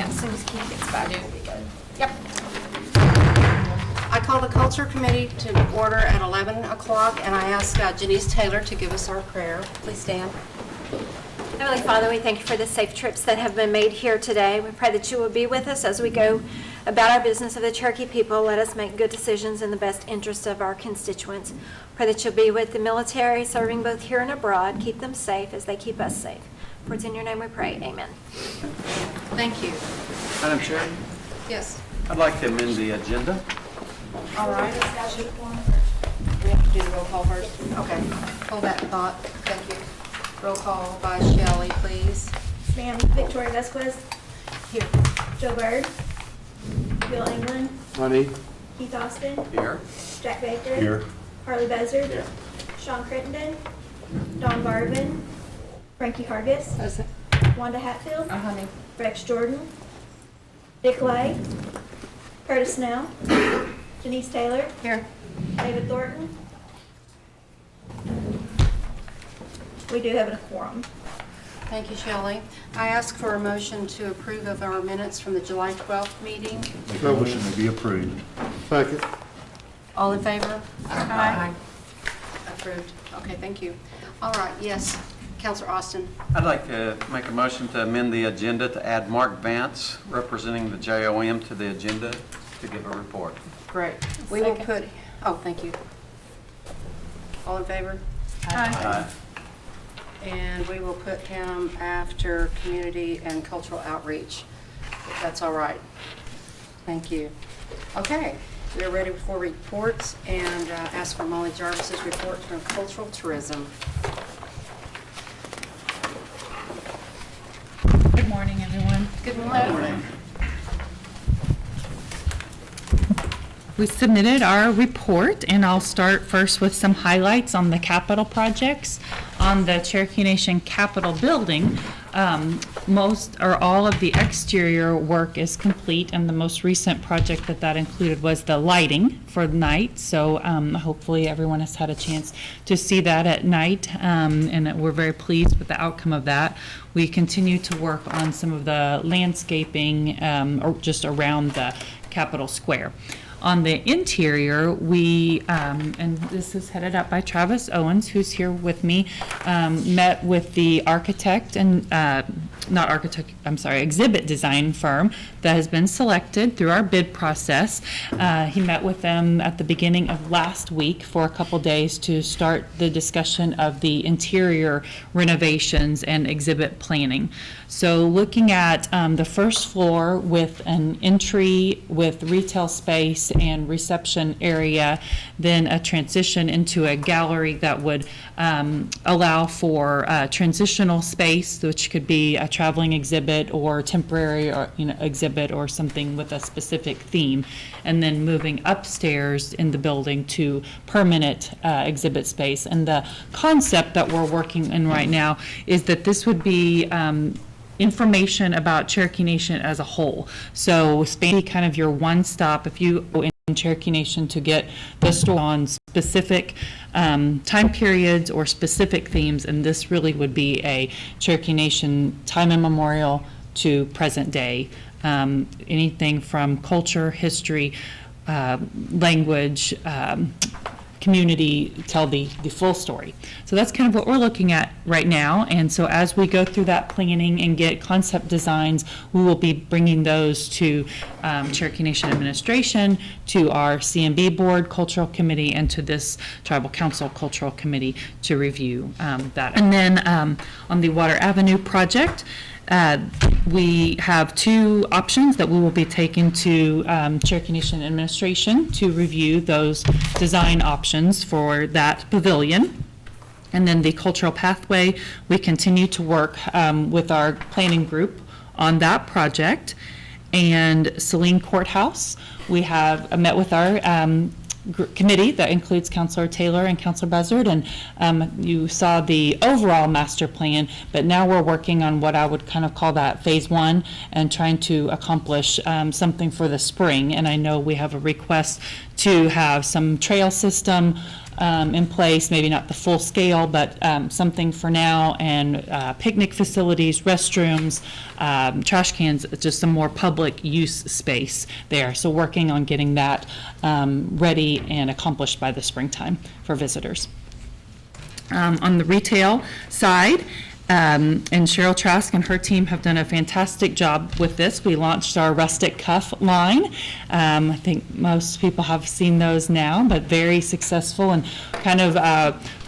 as soon as Keith gets back, we'll be good. Yep. I call the Culture Committee to order at 11 o'clock, and I ask Janice Taylor to give us our prayer. Please stand. Heavenly Father, we thank you for the safe trips that have been made here today. We pray that you will be with us as we go about our business of the Cherokee people. Let us make good decisions in the best interest of our constituents. Pray that you'll be with the military serving both here and abroad. Keep them safe as they keep us safe. For it's in your name we pray. Amen. Thank you. Madam Chair, Yes. I'd like to amend the agenda. All right. We have to do the roll call first? Okay. Hold that thought. Thank you. Roll call by Shelley, please. Ma'am, Victoria Vesquez, Here. Joe Bird, Bill England, Money. Keith Austin, Here. Jack Baker, Here. Harley Bezzard, Here. Sean Crittenden, Don Barvin, Frankie Hargis, Wanda Hatfield, Honey. Rex Jordan, Dick Lay, Curtis Snell, Janice Taylor, Here. David Thornton. We do have a quorum. Thank you, Shelley. I ask for a motion to approve of our minutes from the July 12th meeting. Motion to be approved. Second. All in favor? Aye. Approved. Okay, thank you. All right, yes, Counselor Austin. I'd like to make a motion to amend the agenda to add Mark Vance, representing the JOM, to the agenda to give a report. Great. We will put, oh, thank you. All in favor? Aye. And we will put him after community and cultural outreach, if that's all right. Thank you. Okay, we are ready for reports, and ask for Molly Jarvis's report from cultural tourism. Good morning, everyone. Good morning. We submitted our report, and I'll start first with some highlights on the capital projects. On the Cherokee Nation Capitol building, most or all of the exterior work is complete, and the most recent project that included was the lighting for the night. So hopefully everyone has had a chance to see that at night, and we're very pleased with the outcome of that. We continue to work on some of the landscaping or just around the Capitol Square. On the interior, we, and this is headed up by Travis Owens, who's here with me, met with the architect and, exhibit design firm that has been selected through our bid process. He met with them at the beginning of last week for a couple days to start the discussion of the interior renovations and exhibit planning. So looking at the first floor with an entry with retail space and reception area, then a transition into a gallery that would allow for transitional space, which could be a traveling exhibit or temporary or exhibit or something with a specific theme, and then moving upstairs in the building to permanent exhibit space. And the concept that we're working in right now is that this would be information about Cherokee Nation as a whole. So spanning kind of your one stop if you go in Cherokee Nation to get the story on specific time periods or specific themes, and this really would be a Cherokee Nation time immemorial to present day. Anything from culture, history, language, community, tell the full story. So that's kind of what we're looking at right now. And so as we go through that planning and get concept designs, we will be bringing those to Cherokee Nation Administration, to our CMB Board Cultural Committee, and to this Tribal Council Cultural Committee to review that. And then on the Water Avenue project, we have two options that we will be taking to Cherokee Nation Administration to review those design options for that pavilion. And then the cultural pathway, we continue to work with our planning group on that project. And Saline Courthouse, we have met with our committee that includes Councilor Taylor and Councilor Buzzard, and you saw the overall master plan, but now we're working on what I would kind of call that phase one and trying to accomplish something for the spring. And I know we have a request to have some trail system in place, maybe not the full scale, but something for now, and picnic facilities, restrooms, trash cans, just some more public use space there. So working on getting that ready and accomplished by the springtime for visitors. On the retail side, and Cheryl Trask and her team have done a fantastic job with this. We launched our rustic cuff line. I think most people have seen those now, but very successful, and kind of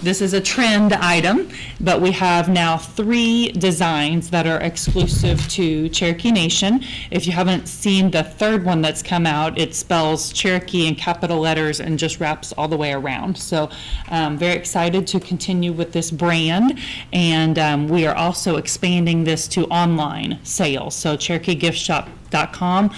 this is a trend item, but we have now 3 designs that are exclusive to Cherokee Nation. If you haven't seen the third one that's come out, it spells Cherokee in capital letters and just wraps all the way around. So very excited to continue with this brand, and we are also expanding this to online sales. So CherokeeGiftShop.com,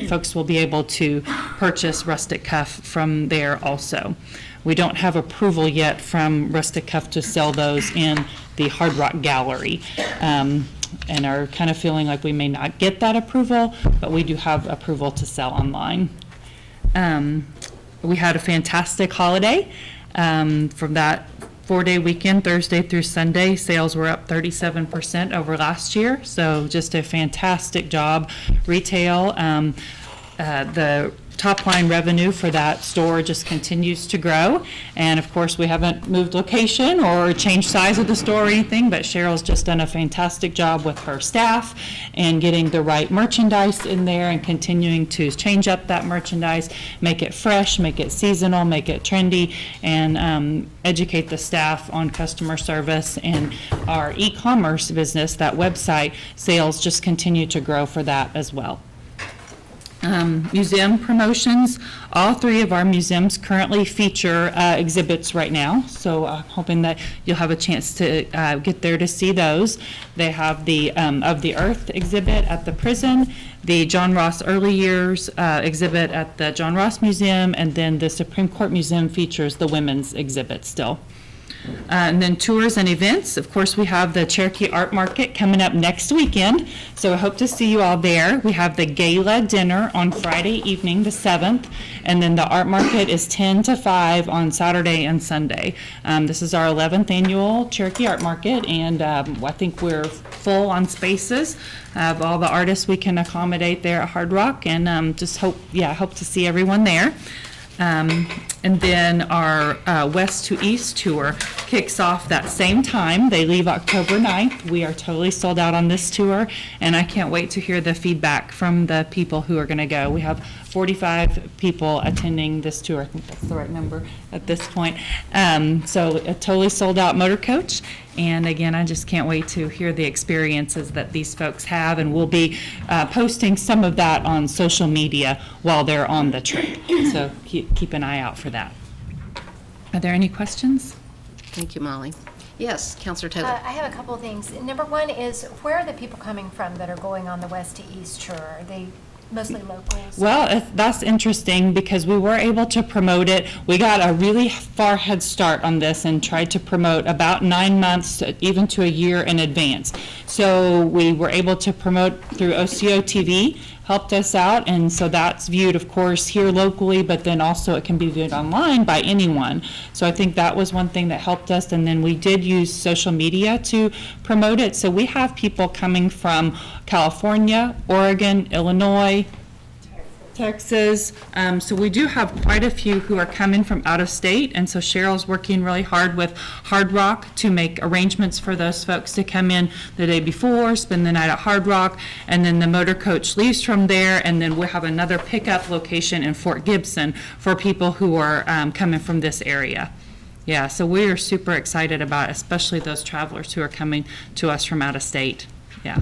folks will be able to purchase Rustic Cuff from there also. We don't have approval yet from Rustic Cuff to sell those in the Hard Rock Gallery, and are kind of feeling like we may not get that approval, but we do have approval to sell online. We had a fantastic holiday from that 4-day weekend, Thursday through Sunday. Sales were up 37% over last year, so just a fantastic job. Retail, the top line revenue for that store just continues to grow, and of course we haven't moved location or changed size of the store or anything, but Cheryl's just done a fantastic job with her staff and getting the right merchandise in there and continuing to change up that merchandise, make it fresh, make it seasonal, make it trendy, and educate the staff on customer service. And our e-commerce business, that website sales, just continue to grow for that as well. Museum promotions. All 3 of our museums currently feature exhibits right now, so I'm hoping that you'll have a chance to get there to see those. They have the Of the Earth exhibit at the prison, the John Ross Early Years exhibit at the John Ross Museum, and then the Supreme Court Museum features the women's exhibit still. And then tours and events. Of course, we have the Cherokee Art Market coming up next weekend, so I hope to see you all there. We have the gala dinner on Friday evening, the 7th, and then the art market is 10 to 5 on Saturday and Sunday. This is our 11th annual Cherokee Art Market, and I think we're full on spaces of all the artists we can accommodate there at Hard Rock, and just hope to see everyone there. And then our West to East tour kicks off that same time. They leave October 9th. We are totally sold out on this tour, and I can't wait to hear the feedback from the people who are going to go. We have 45 people attending this tour. I think that's the right number at this point. So a totally sold out motor coach. And again, I just can't wait to hear the experiences that these folks have, and we'll be posting some of that on social media while they're on the trip. So keep an eye out for that. Are there any questions? Thank you, Molly. Yes, Counselor Taylor. I have a couple of things. Number one is, where are the people coming from that are going on the West to East tour? Are they mostly locals? Well, that's interesting because we were able to promote it. We got a really far head start on this and tried to promote about 9 months, even to a year in advance. So we were able to promote through OCO TV, helped us out, and so that's viewed, of course, here locally, but then also it can be viewed online by anyone. So I think that was one thing that helped us, and then we did use social media to promote it. So we have people coming from California, Oregon, Illinois, Texas. So we do have quite a few who are coming from out of state, and so Cheryl's working really hard with Hard Rock to make arrangements for those folks to come in the day before, spend the night at Hard Rock, and then the motor coach leaves from there, and then we'll have another pickup location in Fort Gibson for people who are coming from this area. Yeah, so we are super excited about, especially those travelers who are coming to us from out of state. Yeah.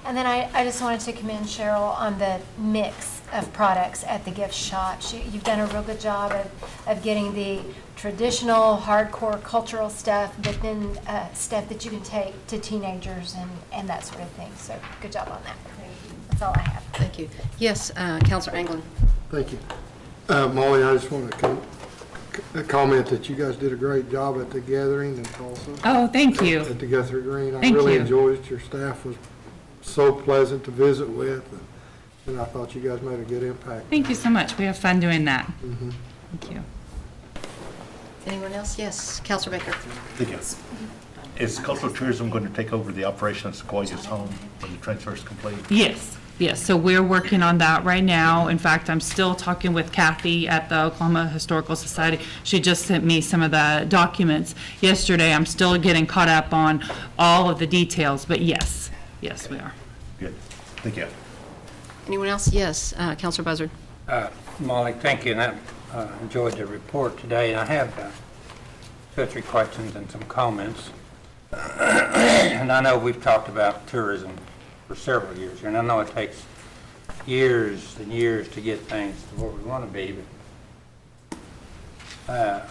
And then I just wanted to commend Cheryl on the mix of products at the gift shop. You've done a real good job of getting the traditional, hardcore cultural stuff, but then stuff that you can take to teenagers and that sort of thing. So good job on that. That's all I have. Thank you. Yes, Counselor Anglin. Thank you. Molly, I just want to comment that you guys did a great job at the gathering in Tulsa. Oh, thank you. At the Guthrie Green. I Thank really you. enjoyed it. Your staff was so pleasant to visit with, and I thought you guys made a good impact. Thank you so much. We have fun doing that. Thank you. Anyone else? Yes, Counselor Baker. Yes. Is cultural tourism going to take over the operation of Sequoia's home when the transfer is complete? Yes, yes, so we're working on that right now. In fact, I'm still talking with Kathy at the Oklahoma Historical Society. She just sent me some of the documents yesterday. I'm still getting caught up on all of the details, but yes, yes, we are. Good. Thank you. Anyone else? Yes, Counselor Buzzard. Molly, thank you, and I enjoyed the report today. I have 2 or 3 questions and some comments. And I know we've talked about tourism for several years, and I know it takes years and years to get things to where we want to be, but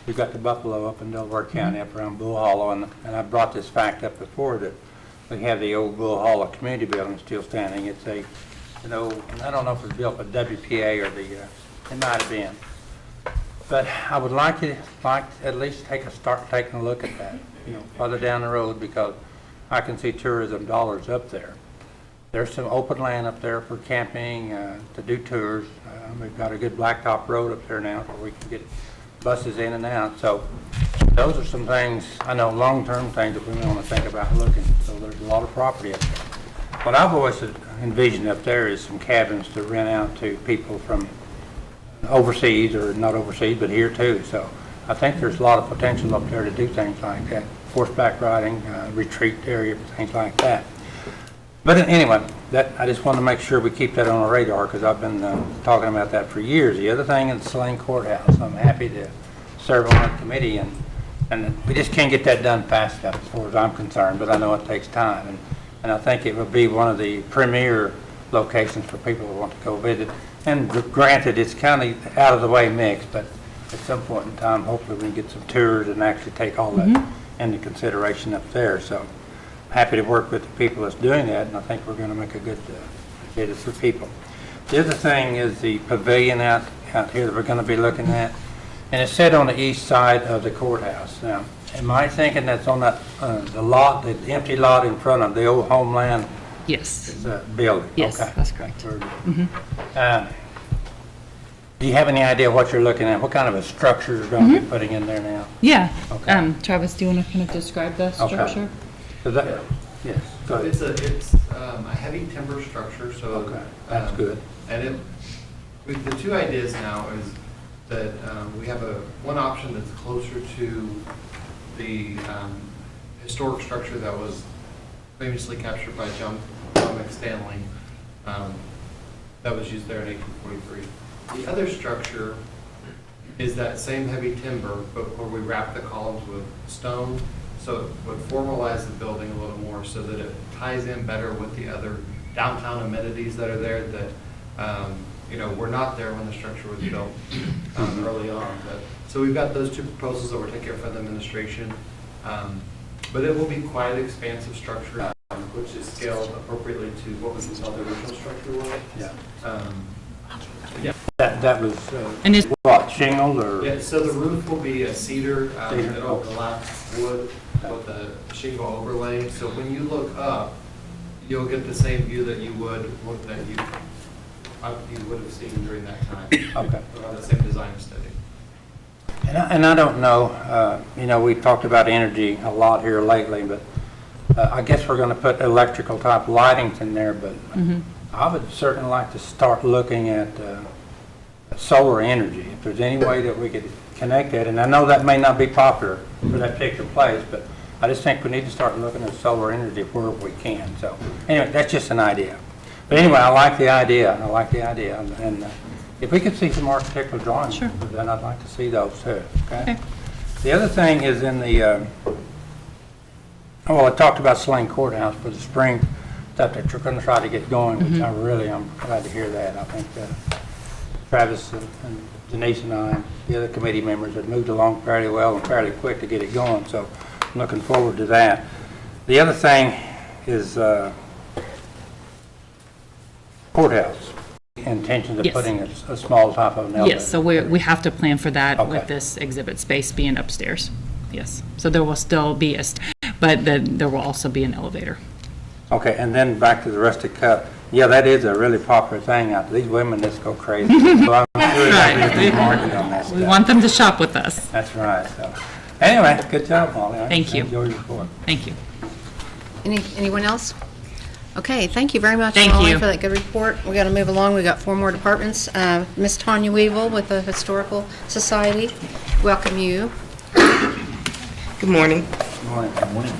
we've got the Buffalo up in Delaware County, up around Bull Hollow, and I brought this fact up before that we have the old Bull Hollow community building still standing. It's a, I don't know if it was built by WPA or it might have been. But I would like to at least start taking a look at that, further down the road, because I can see tourism dollars up there. There's some open land up there for camping, to do tours. We've got a good blacktop road up there now where we can get buses in and out. So those are some things, I know, long-term things that we may want to think about looking. So there's a lot of property up there. What I've always envisioned up there is some cabins to rent out to people from overseas, or not overseas, but here too. So I think there's a lot of potential up there to do things like that, horseback riding, retreat area, things like that. But anyway, I just want to make sure we keep that on our radar, because I've been talking about that for years. The other thing is the Slane Courthouse. I'm happy to serve on that committee, and we just can't get that done fast enough as far as I'm concerned, but I know it takes time. And I think it would be one of the premier locations for people who want to go visit. And granted, it's kind of out of the way mix, but at some point in time, hopefully we can get some tours and actually take all that into consideration up there. So I'm happy to work with the people that's doing that, and I think we're going to make a good visit for people. The other thing is the pavilion out here that we're going to be looking at, and it's set on the east side of the courthouse. Now, am I thinking that's on that the lot, the empty lot in front of the old Homeland? Yes, Building? yes, Okay. that's correct. Very good. Do you have any idea what you're looking at? What kind of a structure you're going to be putting in there now? Yeah, Okay. Travis, do you want to kind of describe the structure? Yes, go ahead. It's a heavy timber structure, so. Okay, that's good. And the 2 ideas now is that we have one option that's closer to the historic structure that was famously captured by John McStanley, that was used there in 1843. The other structure is that same heavy timber, but where we wrap the columns with stone, so it would formalize the building a little more so that it ties in better with the other downtown amenities that are there that were not there when the structure was built early on. So we've got those 2 proposals that we're taking from the administration. But it will be quite an expansive structure, which is scaled appropriately to what we can tell the original structure was. Yeah. That was, And is what, shingled or? Yeah, so the roof will be a cedar, Cedar. it'll collapse wood with a shingle overlay. So when you look up, you'll get the same view that you would have seen during that time. Okay. On the same design study. And I don't know, we've talked about energy a lot here lately, but I guess we're going to put electrical type lightings in there, but I would certainly like to start looking at solar energy. If there's any way that we could connect that, and I know that may not be popular for that particular place, but I just think we need to start looking at solar energy wherever we can. So anyway, that's just an idea. But anyway, I like the idea. And if we could see some architectural drawings, Sure. then I'd like to see those too. Okay. The other thing is in the, I talked about Slane Courthouse for the spring stuff that you're going to try to get going, which I'm glad to hear that. I think Travis and Denise and I, and the other committee members have moved along fairly well and fairly quick to get it going. So I'm looking forward to that. The other thing is courthouse. Intentions of Yes. putting a small type of an elevator. Yes, so we have to plan for that Okay. with this exhibit space being upstairs. Yes, so there will still be but then there will also be an elevator. Okay, and then back to the rustic cup. Yeah, that is a really popular thing out there. These women just go crazy. So I'm sure there'll be a big market on that. We want them to shop with us. That's right. So, anyway, good job, Molly. Thank you. Enjoy your report. Thank you. Anyone else? Okay, thank you very much, Thank Molly, you. for that good report. We got to move along. We got 4 more departments. Miss Tanya Weevil with the Historical Society, welcome you. Good morning. Good morning.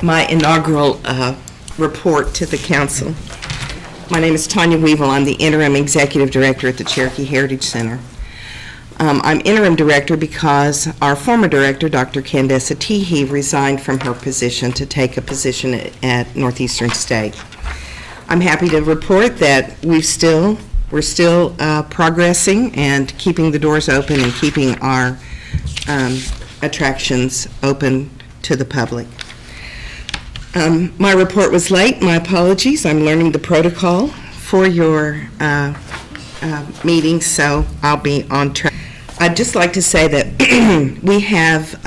My inaugural report to the council. My name is Tanya Weevil. I'm the interim executive director at the Cherokee Heritage Center. I'm interim director because our former director, Dr. Candace Atihi, resigned from her position to take a position at Northeastern State. I'm happy to report that we're still progressing and keeping the doors open and keeping our attractions open to the public. My report was late. My apologies. I'm learning the protocol for your meeting, so I'll be on track. I'd just like to say that we have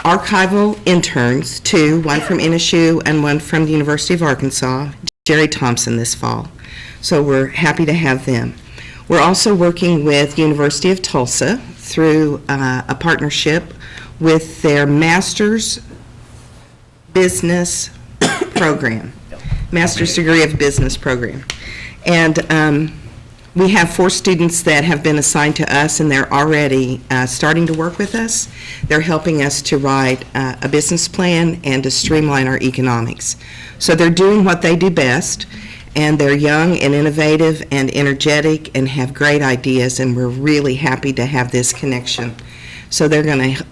archival interns, 2, one from NSU and one from the University of Arkansas, Jerry Thompson, this fall. So we're happy to have them. We're also working with University of Tulsa through a partnership with their master's business program, master's degree of business program. And we have 4 students that have been assigned to us, and they're already starting to work with us. They're helping us to write a business plan and to streamline our economics. So they're doing what they do best, and they're young and innovative and energetic and have great ideas, and we're really happy to have this connection. So they're going to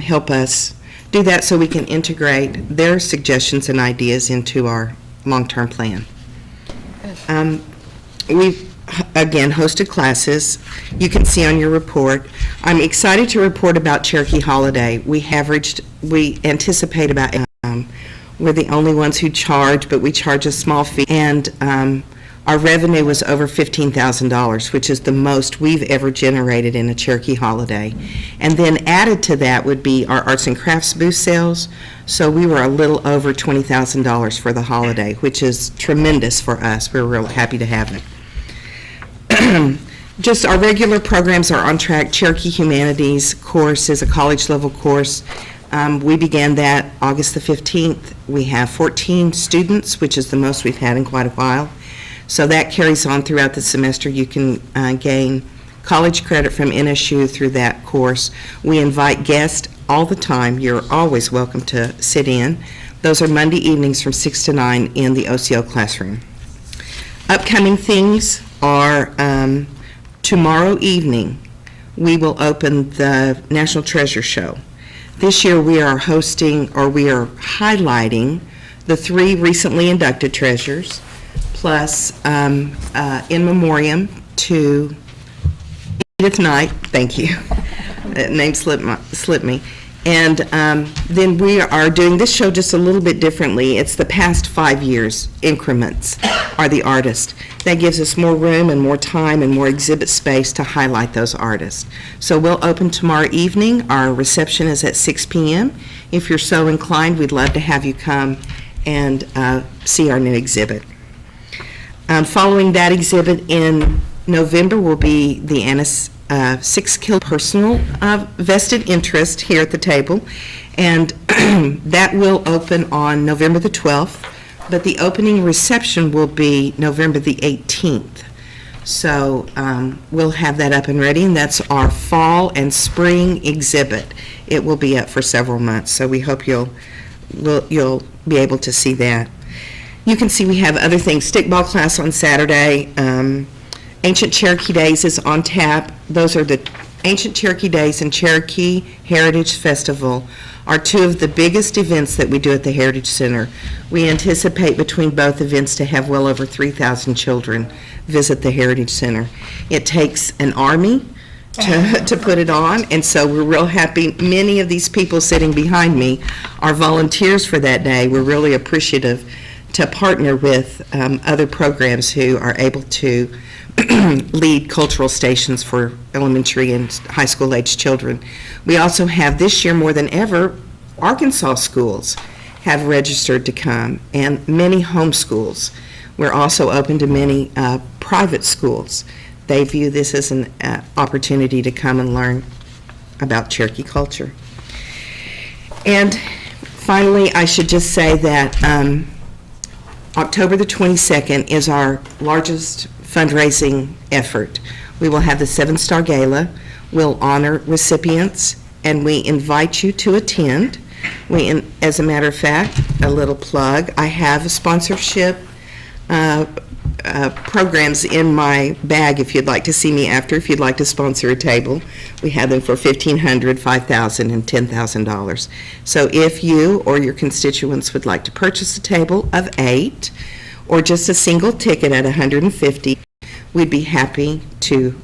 help us do that so we can integrate their suggestions and ideas into our long-term plan. We've again hosted classes. You can see on your report. I'm excited to report about Cherokee Holiday. We anticipate about, we're the only ones who charge, but we charge a small fee, and our revenue was over $15,000, which is the most we've ever generated in a Cherokee Holiday. And then added to that would be our arts and crafts booth sales. So we were a little over $20,000 for the holiday, which is tremendous for us. We're real happy to have it. Just our regular programs are on track. Cherokee Humanities course is a college-level course. We began that August the 15th. We have 14 students, which is the most we've had in quite a while. So that carries on throughout the semester. You can gain college credit from NSU through that course. We invite guests all the time. You're always welcome to sit in. Those are Monday evenings from 6 to 9 in the OCO classroom. Upcoming things are tomorrow evening, we will open the National Treasure Show. This year we are hosting, or we are highlighting, the 3 recently inducted treasures, plus in memoriam to Edith Knight, thank you, that name slipped me. And then we are doing this show just a little bit differently. It's the past 5 years increments are the artists. That gives us more room and more time and more exhibit space to highlight those artists. So we'll open tomorrow evening. Our reception is at 6 p.m. If you're so inclined, we'd love to have you come and see our new exhibit. Following that exhibit in November will be the Annis 6 personal vested interest here at the table, and that will open on November the 12th, but the opening reception will be November the 18th. So we'll have that up and ready, and that's our fall and spring exhibit. It will be up for several months, so we hope you'll be able to see that. You can see we have other things. Stickball class on Saturday. Ancient Cherokee Days is on tap. Those are the Ancient Cherokee Days and Cherokee Heritage Festival are 2 of the biggest events that we do at the Heritage Center. We anticipate between both events to have well over 3,000 children visit the Heritage Center. It takes an army to put it on, and so we're real happy. Many of these people sitting behind me are volunteers for that day. We're really appreciative to partner with other programs who are able to lead cultural stations for elementary and high school age children. We also have this year more than ever, Arkansas schools have registered to come, and many homeschools. We're also open to many private schools they view this as an opportunity to come and learn about Cherokee culture. And finally, I should just say that October the 22nd is our largest fundraising effort. We will have the 7-Star Gala. We'll honor recipients, and we invite you to attend. As a matter of fact, a little plug, I have a sponsorship programs in my bag if you'd like to see me after, if you'd like to sponsor a table. We have them for $1,500, $5,000, and $10,000. So if you or your constituents would like to purchase a table of 8 or just a single ticket at $150, we'd be happy to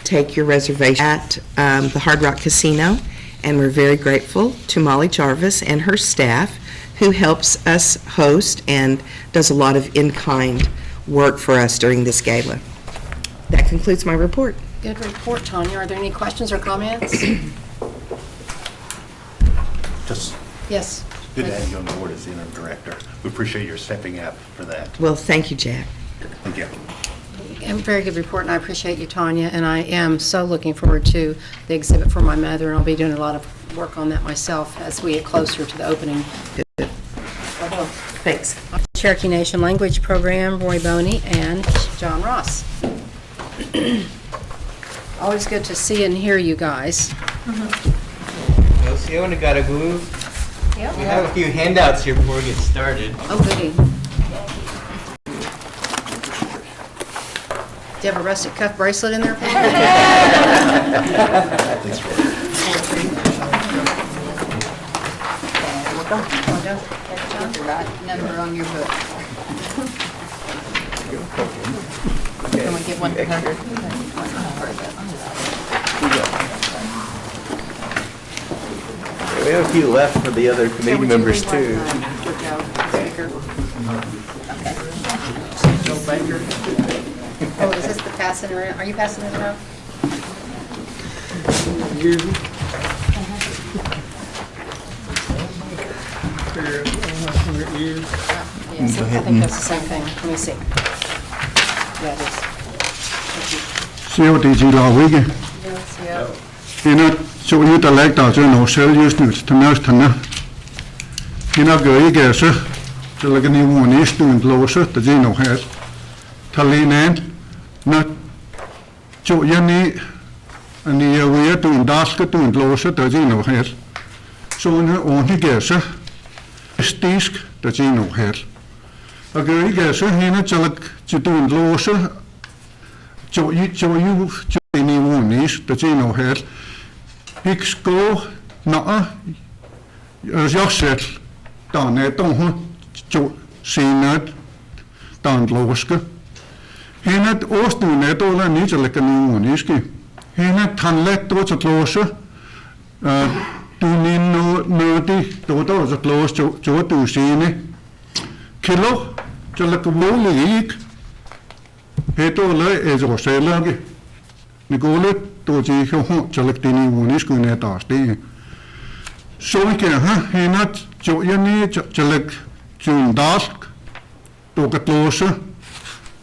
take your reservation at the Hard Rock Casino. And we're very grateful to Molly Jarvis and her staff, who helps us host and does a lot of in-kind work for us during this gala. That concludes my report. Good report, Tanya. Are there any questions or comments? Just Yes. good to have you on the board as the interim director. We appreciate your stepping up for that. Well, thank you, Jack. Thank you. A very good report, and I appreciate you, Tanya, and I am so looking forward to the exhibit for my mother, and I'll be doing a lot of work on that myself as we get closer to the opening. Thanks. Cherokee Nation Language Program, Roy Boney and John Ross. Always good to see and hear you guys. Well, see, I only got a glue. We have a few handouts here before we get started. Oh, goody. Do you have a rustic cuff bracelet in there for me? Thanks, Roy. Number on your book. Can we get 100? We have a few left for the other committee members too. Oh, is this the passing around? Are you passing it around? Yes, I think that's the same thing. Let me see. Yeah, it is. Siêu thì chỉ là với cái Yes, yeah. thì nó chỗ như ta lấy tạo cho nó sẽ như thằng nó thì nó gửi cái sự cho là cái nhiều muốn ít tuổi lâu sự tự nhiên nó hết thà lý nên nó chỗ như này anh ấy về tuổi đa số tuổi lâu sự tự nhiên nó hết số nó ổn thì cái sự stisk tự nhiên nó hết và gửi cái sự thì nó cho là chỉ tuổi lâu sự chỗ ni munis tự nhiên nó hết Hixco nó Joseph tao này tao hôn chỗ xin nó tao lâu cái hiện nay Austin này tôi là ní cho lại cái ni munis cái hiện nay thành lệ tôi cho lâu số tu nín nó đi tôi cho lâu chỗ tu xin này kilo cho lại cái bố lý hệ tôi lấy ở chỗ xe là cái Nicole tôi chỉ không cho lịch tin muốn cái này tao đi số cái ha hiện nay chỗ này cho lịch chun đát tôi cái lô số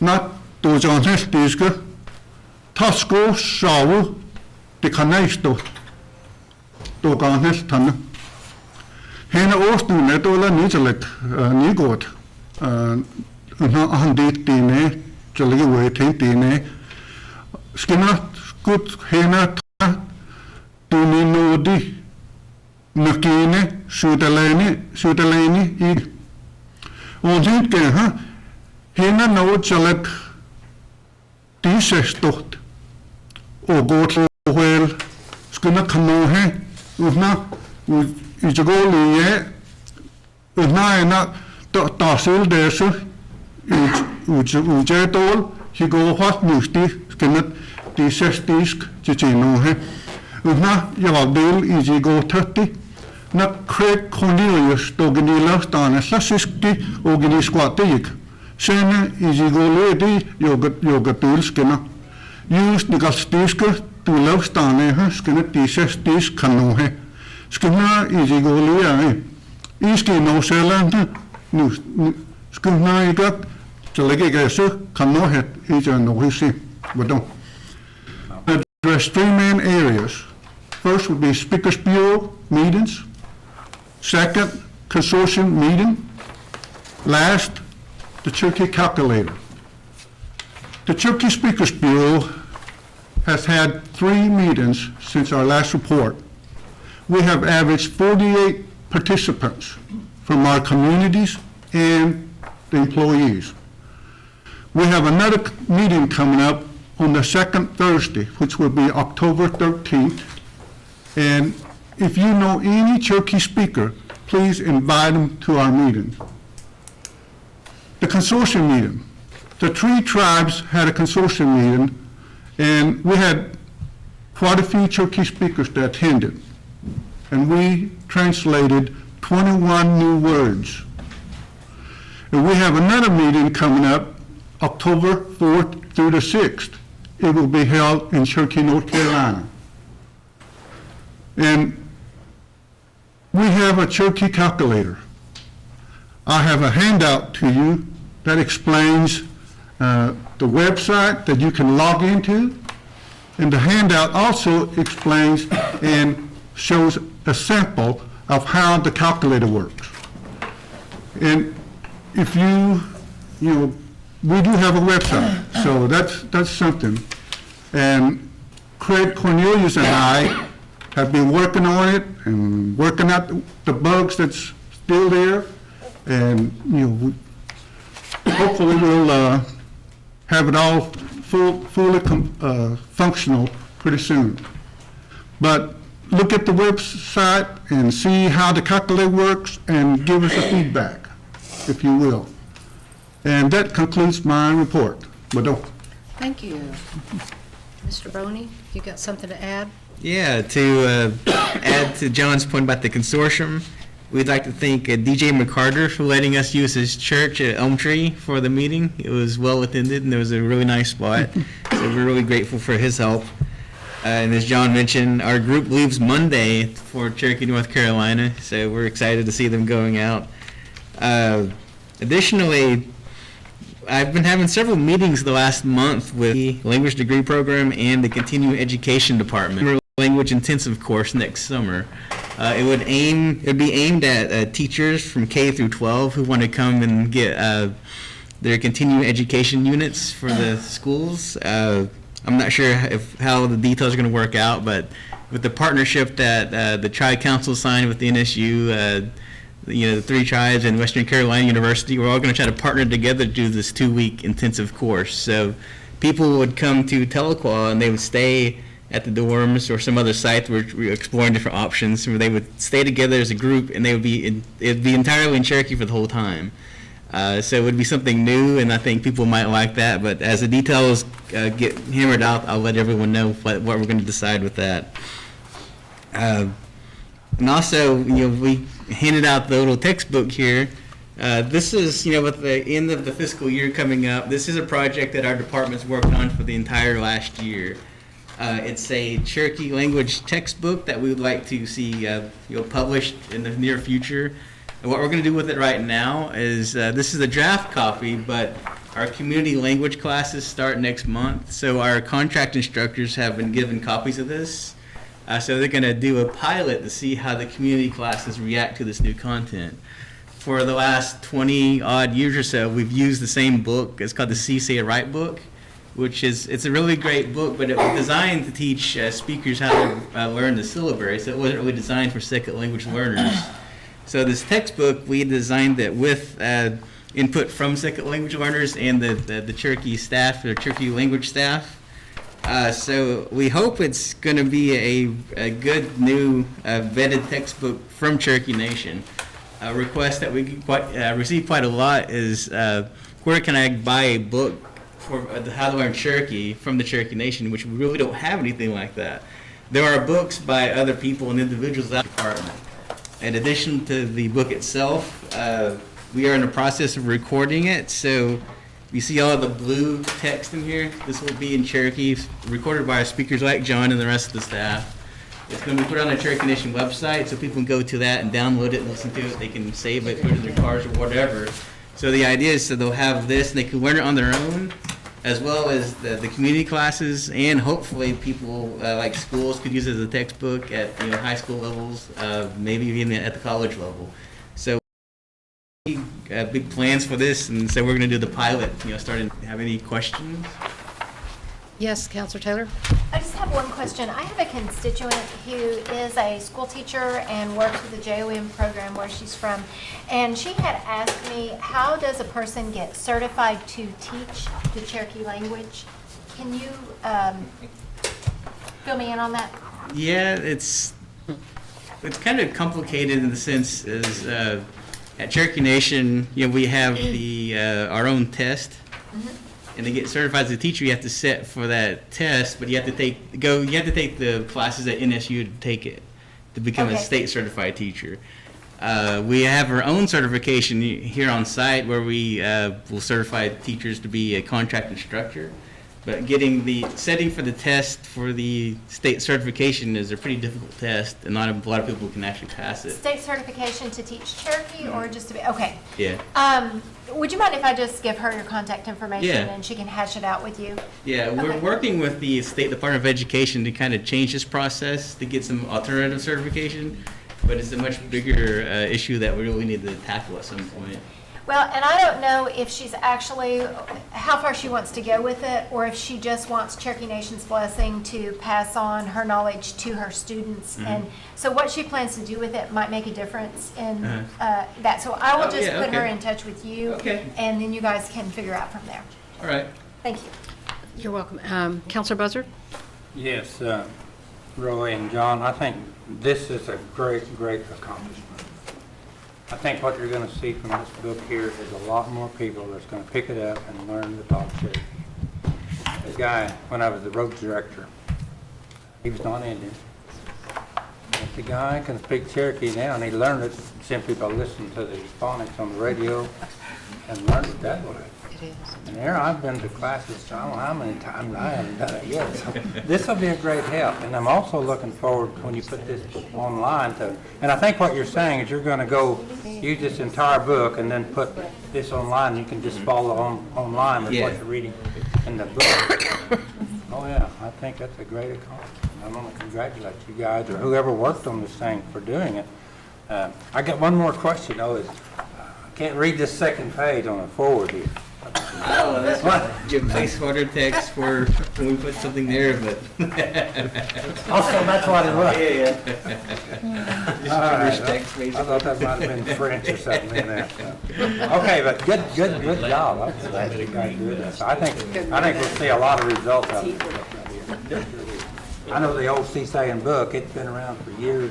nát tôi cho hết đi cái Tasco sáu thì khả năng tôi còn hết thằng hiện nay Austin này tôi là ní cho lịch ní gột nó ăn đi tin này cho lịch về thấy tin này skina kut hena tu ni nodi nakine sutaleni I onjit ke ha hena no chalak tisestot o got wel skina khano he usna ijgoli ye usna ena tahsil desu ujetol higo hat nusti skina tisestisk chichino he usna yavdil ijigo 30 na Craig Cornelius tognila stane sasiski ogini squatik sene ijigo ledi yogatul skina just nigastiska tulau stane he skina tisestisk kanu he skina ijigo lia iski no Zealand nu skina igat chalege gesu kanu he ija no hisi but don't. Address three main areas. First would be Speakers Bureau meetings. Second, consortium meeting. Last, the Cherokee calculator. The Cherokee Speakers Bureau has had 3 meetings since our last report. We have averaged 48 participants from our communities and the employees. We have another meeting coming up on the second Thursday, which will be October 13th. And if you know any Cherokee speaker, please invite them to our meeting. The consortium meeting. The 3 tribes had a consortium meeting, and we had quite a few Cherokee speakers that attended. And we translated 21 new words. And we have another meeting coming up October 4th through the 6th. It will be held in Cherokee, North Carolina. And we have a Cherokee calculator. I have a handout to you that explains the website that you can log into. And the handout also explains and shows a sample of how the calculator works. And if you know, we do have a website, so that's something. And Craig Cornelius and I have been working on it and working out the bugs that's still there. And, you know, hopefully we'll have it all fully functional pretty soon. But look at the website and see how the calculator works and give us a feedback, if you will. And that concludes my report. Thank you. Mr. Boney, you got something to add? Yeah, to add to John's point about the consortium, we'd like to thank DJ McCarter for letting us use his church at Elm Tree for the meeting. It was well attended and there was a really nice spot. So we're really grateful for his help. And as John mentioned, our group leaves Monday for Cherokee, North Carolina, so we're excited to see them going out. Additionally, I've been having several meetings the last month with the language degree program and the continuing education department. Language intensive course next summer. It would be aimed at teachers from K through 12 who want to come and get their continuing education units for the schools. I'm not sure how the details are going to work out, but with the partnership that the Tri-Council signed with the NSU, the 3 tribes and Western Carolina University, we're all going to try to partner together to do this 2-week intensive course. So people would come to Tahlequah and they would stay at the dorms or some other site where we're exploring different options, where they would stay together as a group and it'd be entirely in Cherokee for the whole time. So it would be something new, and I think people might like that. But as the details get hammered out, I'll let everyone know what we're going to decide with that. And also, we handed out the little textbook here. This is, with the end of the fiscal year coming up, this is a project that our department's worked on for the entire last year. It's a Cherokee language textbook that we would like to see published in the near future. And what we're going to do with it right now is, this is a draft copy, but our community language classes start next month. So our contract instructors have been given copies of this. So they're going to do a pilot to see how the community classes react to this new content. For the last 20 odd years or so, we've used the same book. It's called the See, Say, Write book, it's a really great book, but it was designed to teach speakers how to learn the syllabary, so it wasn't really designed for second language learners. So this textbook, we designed it with input from second language learners and the Cherokee staff, the Cherokee language staff. So we hope it's going to be a good new vetted textbook from Cherokee Nation. A request that we receive quite a lot is, where can I buy a book for how to learn Cherokee from the Cherokee Nation, which we really don't have anything like that. There are books by other people and individuals at the department. In addition to the book itself, we are in the process of recording it, so you see all the blue text in here. This will be in Cherokee, recorded by speakers like John and the rest of the staff. It's going to be put on the Cherokee Nation website, so people can go to that and download it and listen to it. They can save it, put it in their cars or whatever. So the idea is that they'll have this, and they can learn it on their own, as well as the community classes, and hopefully people like schools could use it as a textbook at high school levels, maybe even at the college level. So big plans for this, and so we're going to do the pilot. Starting. Have any questions? Yes, Counselor Taylor? I just have one question. I have a constituent who is a school teacher and works with the JOM program where she's from, and she had asked me, how does a person get certified to teach the Cherokee language? Can you fill me in on that? Yeah, it's kind of complicated in the sense is at Cherokee Nation, we have our own test. And to get certified as a teacher, you have to sit for that test, but you have to take the classes at NSU to take it to become a state certified teacher. We have our own certification here on site where we will certify teachers to be a contract instructor. But getting the setting for the test for the state certification is a pretty difficult test, and not a lot of people can actually pass it. State certification to teach Cherokee, or just to be, okay. Yeah. Would you mind if I just give her your contact information Yeah. and she can hash it out with you? Yeah, we're working with the State Department of Education to kind of change this process to get some alternative certification, but it's a much bigger issue that we really need to tackle at some point. Well, and I don't know if she's actually, how far she wants to go with it, or if she just wants Cherokee Nation's blessing to pass on her knowledge to her students. Mhm. And so what she plans to do with it might make a difference in that. So I will just put her in touch with you, and then you guys can figure out from there. All right. Thank you. You're welcome. Counselor Buzzard? Yes, Roy and John, I think this is a great, great accomplishment. I think what you're going to see from this book here is a lot more people that's going to pick it up and learn to talk Cherokee. The guy, when I was the road director, he was non-Indian. But the guy can speak Cherokee now, and he learned it simply by listening to the phonics on the radio and learned it that way. It is. And there, I've been to classes, I don't know how many times, I haven't done it yet. So this will be a great help. And I'm also looking forward when you put this online to, and I think what you're saying is you're going to go use this entire book and then put this online. You can just follow online with what you're reading in the book. Oh yeah, I think that's a great accomplishment. I want to congratulate you guys or whoever worked on this thing for doing it. I got one more question though. I can't read this second page on the forward here. Oh, that's what your placeholder text for when we put something there, but. Also, that's what it was. Yeah. All right, I thought that might have been French or something in there. Okay, but good job. That's you guys do this. I think we'll see a lot of results out of this. I know the old Seasaying book. It's been around for years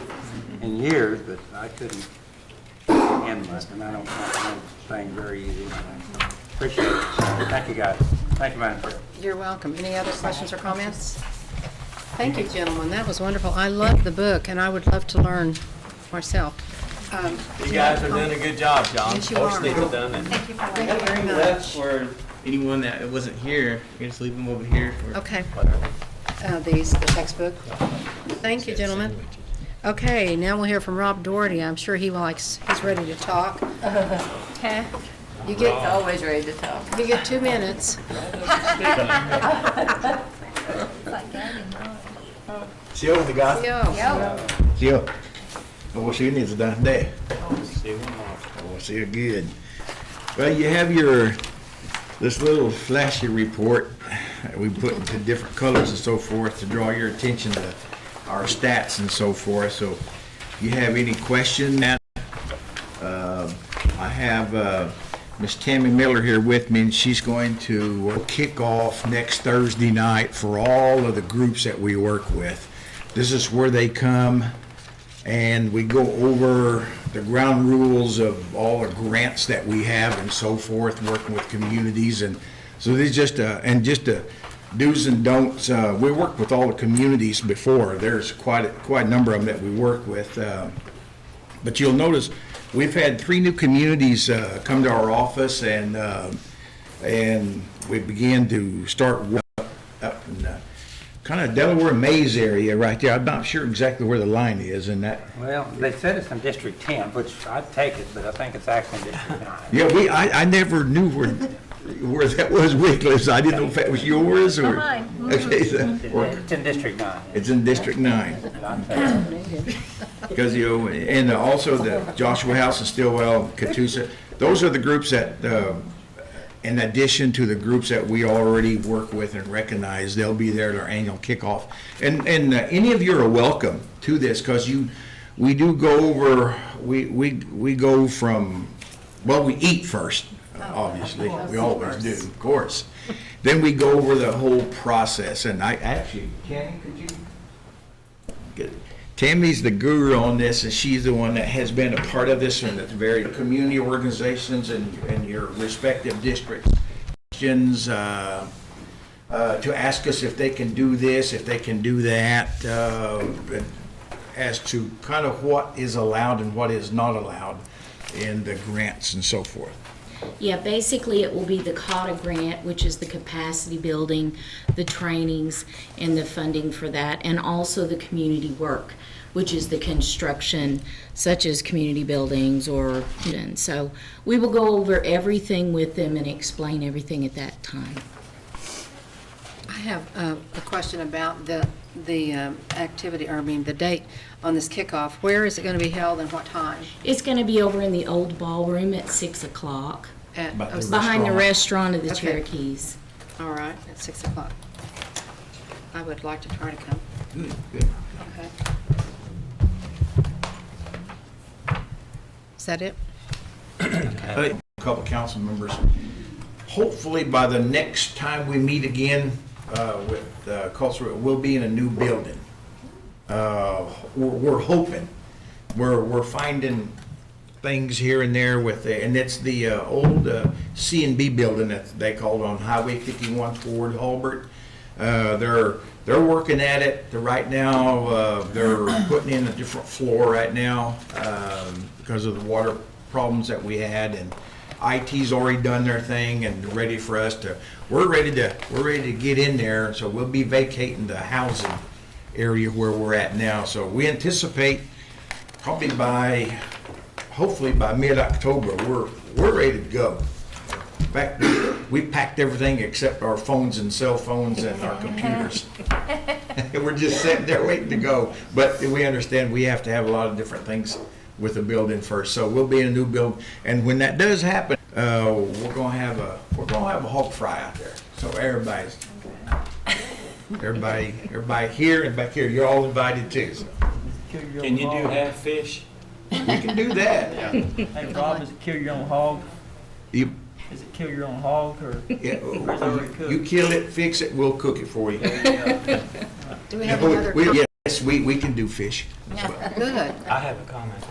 and years, but I couldn't end much, and I don't find things very easy. Appreciate it. Thank you, guys. Thank you, Madam Chair. You're welcome. Any other questions or comments? Thank you, gentlemen. That was wonderful. I love the book, and I would love to learn myself. You guys are doing a good job, John. Yes, you Most are. things are done. And Thank you for Thank you very That's much. for anyone that wasn't here. You can just leave them over here. Okay. The textbook. Thank you, gentlemen. Okay, now we'll hear from Rob Doherty. I'm sure he's ready to talk. Okay. You get, Always ready to talk. you get 2 minutes. See what we got? Yo. See what she needs done today. Oh, see her good. Well, you have this little flashy report that we put into different colors and so forth to draw your attention to our stats and so forth. So if you have any question, I have Miss Tammy Miller here with me, and she's going to kick off next Thursday night for all of the groups that we work with. This is where they come and we go over the ground rules of all the grants that we have and so forth, working with communities. And so these just do's and don'ts. We worked with all the communities before. There's quite a number of them that we work with. But you'll notice we've had 3 new communities come to our office, and we began to start up in kind of Delaware Maze area right there. I'm not sure exactly where the line is in that. Well, they said it's in District 10, which I'd take it, but I think it's actually in District 9. Yeah, I never knew where where that was Wycliffe's. I didn't know if that was yours or. Mine. Okay, so, It's in District 9. it's in District 9. Because, and also the Joshua House and Stillwell, Catoosa, those are the groups that, in addition to the groups that we already work with and recognize, they'll be there at our annual kickoff. And any of you are welcome to this, because we do go over, we go from, well, we eat first, obviously. We always do, of course. Then we go over the whole process, and I actually, Tammy, could you? Good. Tammy's the guru on this, and she's the one that has been a part of this and the very community organizations and your respective districts. Questions to ask us if they can do this, if they can do that, as to kind of what is allowed and what is not allowed in the grants and so forth. Yeah, basically it will be the COTA grant, which is the capacity building, the trainings, and the funding for that, and also the community work, which is the construction, such as community buildings or, and so we will go over everything with them and explain everything at that time. I have a question about the activity, or I mean, the date on this kickoff. Where is it going to be held and what time? It's going to be over in the old ballroom at 6 o'clock, behind the restaurant of the Okay. Cherokees. All right, at 6 o'clock. I would like to try to come. Good, good. Okay. Is that it? A couple council members. Hopefully by the next time we meet again with culture, we'll be in a new building. We're hoping. We're finding things here and there with it, and it's the old C&B building that they called on Highway 51 toward Hulbert. They're working at it. Right now, they're putting in a different floor right now because of the water problems that we had, and IT's already done their thing and ready for us to. We're ready to get in there. So we'll be vacating the housing area where we're at now. So we anticipate probably hopefully by mid-October, we're ready to go. In fact, we packed everything except our phones and cell phones and our computers. We're just sitting there waiting to go. But we understand we have to have a lot of different things with the building first. So we'll be in a new building, and when that does happen, we're gonna have a hog fry out there. So everybody here and back here, you're all invited too. So. Can you do half fish? We can do that. Hey Rob, does it kill your own hog? Does it kill your own hog or is it already cooked? You kill it, fix it, we'll cook it for you. Do we have another? Yes, we can do fish. Good. I have a comment.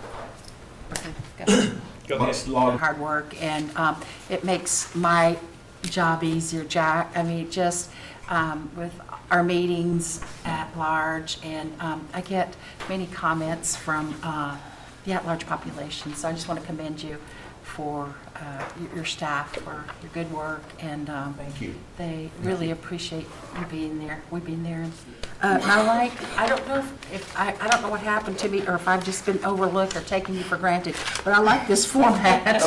Okay, Go ahead. Hard work, and it makes my job easier, Jack. I mean, just with our meetings at large, and I get many comments from the at-large population, so I just want to commend you for your staff for your good work, and thank you. They really appreciate you being there. We've been there. I don't know if I don't know what happened to me, or if I've just been overlooked or taking you for granted, but I like this format.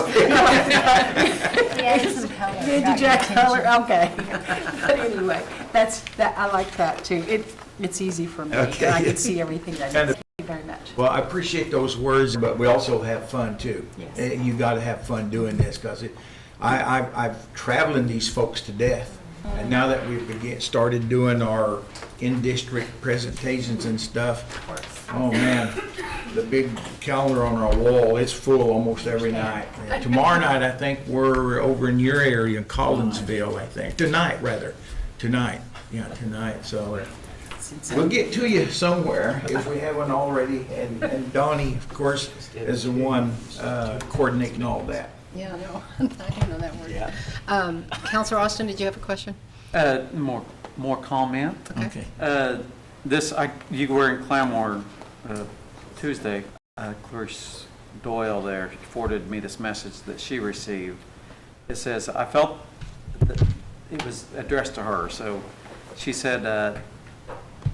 Did you add color? Okay. But anyway, I like that too. It's easy for me. Okay. I can see everything that I need. Thank you very much. Well, I appreciate those words, but we also have fun too. Yes. You got to have fun doing this, because I've traveling these folks to death, and now that we've started doing our in-district presentations and stuff, oh man, the big calendar on our wall, it's full almost every night. And tomorrow night, I think we're over in your area in Collinsville, I think. Tonight. Yeah, tonight. So we'll get to you somewhere if we haven't already. And Donnie, of course, is the one coordinating all that. Yeah, I know. I didn't know that word. Yeah. Counselor Austin, did you have a question? More comment. Okay. You were in Claremore Tuesday. Clarice Doyle there forwarded me this message that she received. It says, I felt that it was addressed to her. So she said,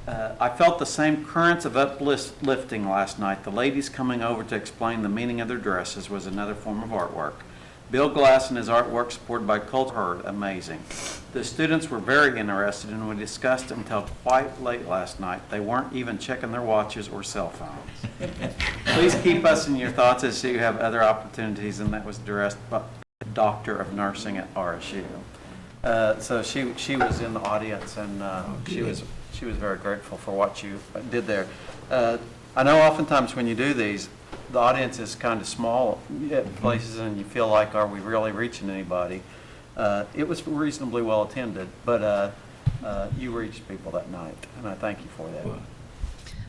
I felt the same currents of uplifting last night. The ladies coming over to explain the meaning of their dresses was another form of artwork. Bill Glass and his artwork supported by Culture Herd, amazing. The students were very interested and we discussed until quite late last night. They weren't even checking their watches or cell phones. Please keep us in your thoughts as you have other opportunities, and that was addressed by the Doctor of Nursing at RSU. So she was in the audience, and she was very grateful for what you did there. I know oftentimes when you do these, the audience is kind of small at places, and you feel like, are we really reaching anybody? It was reasonably well attended, but you reached people that night, and I thank you for that. Well,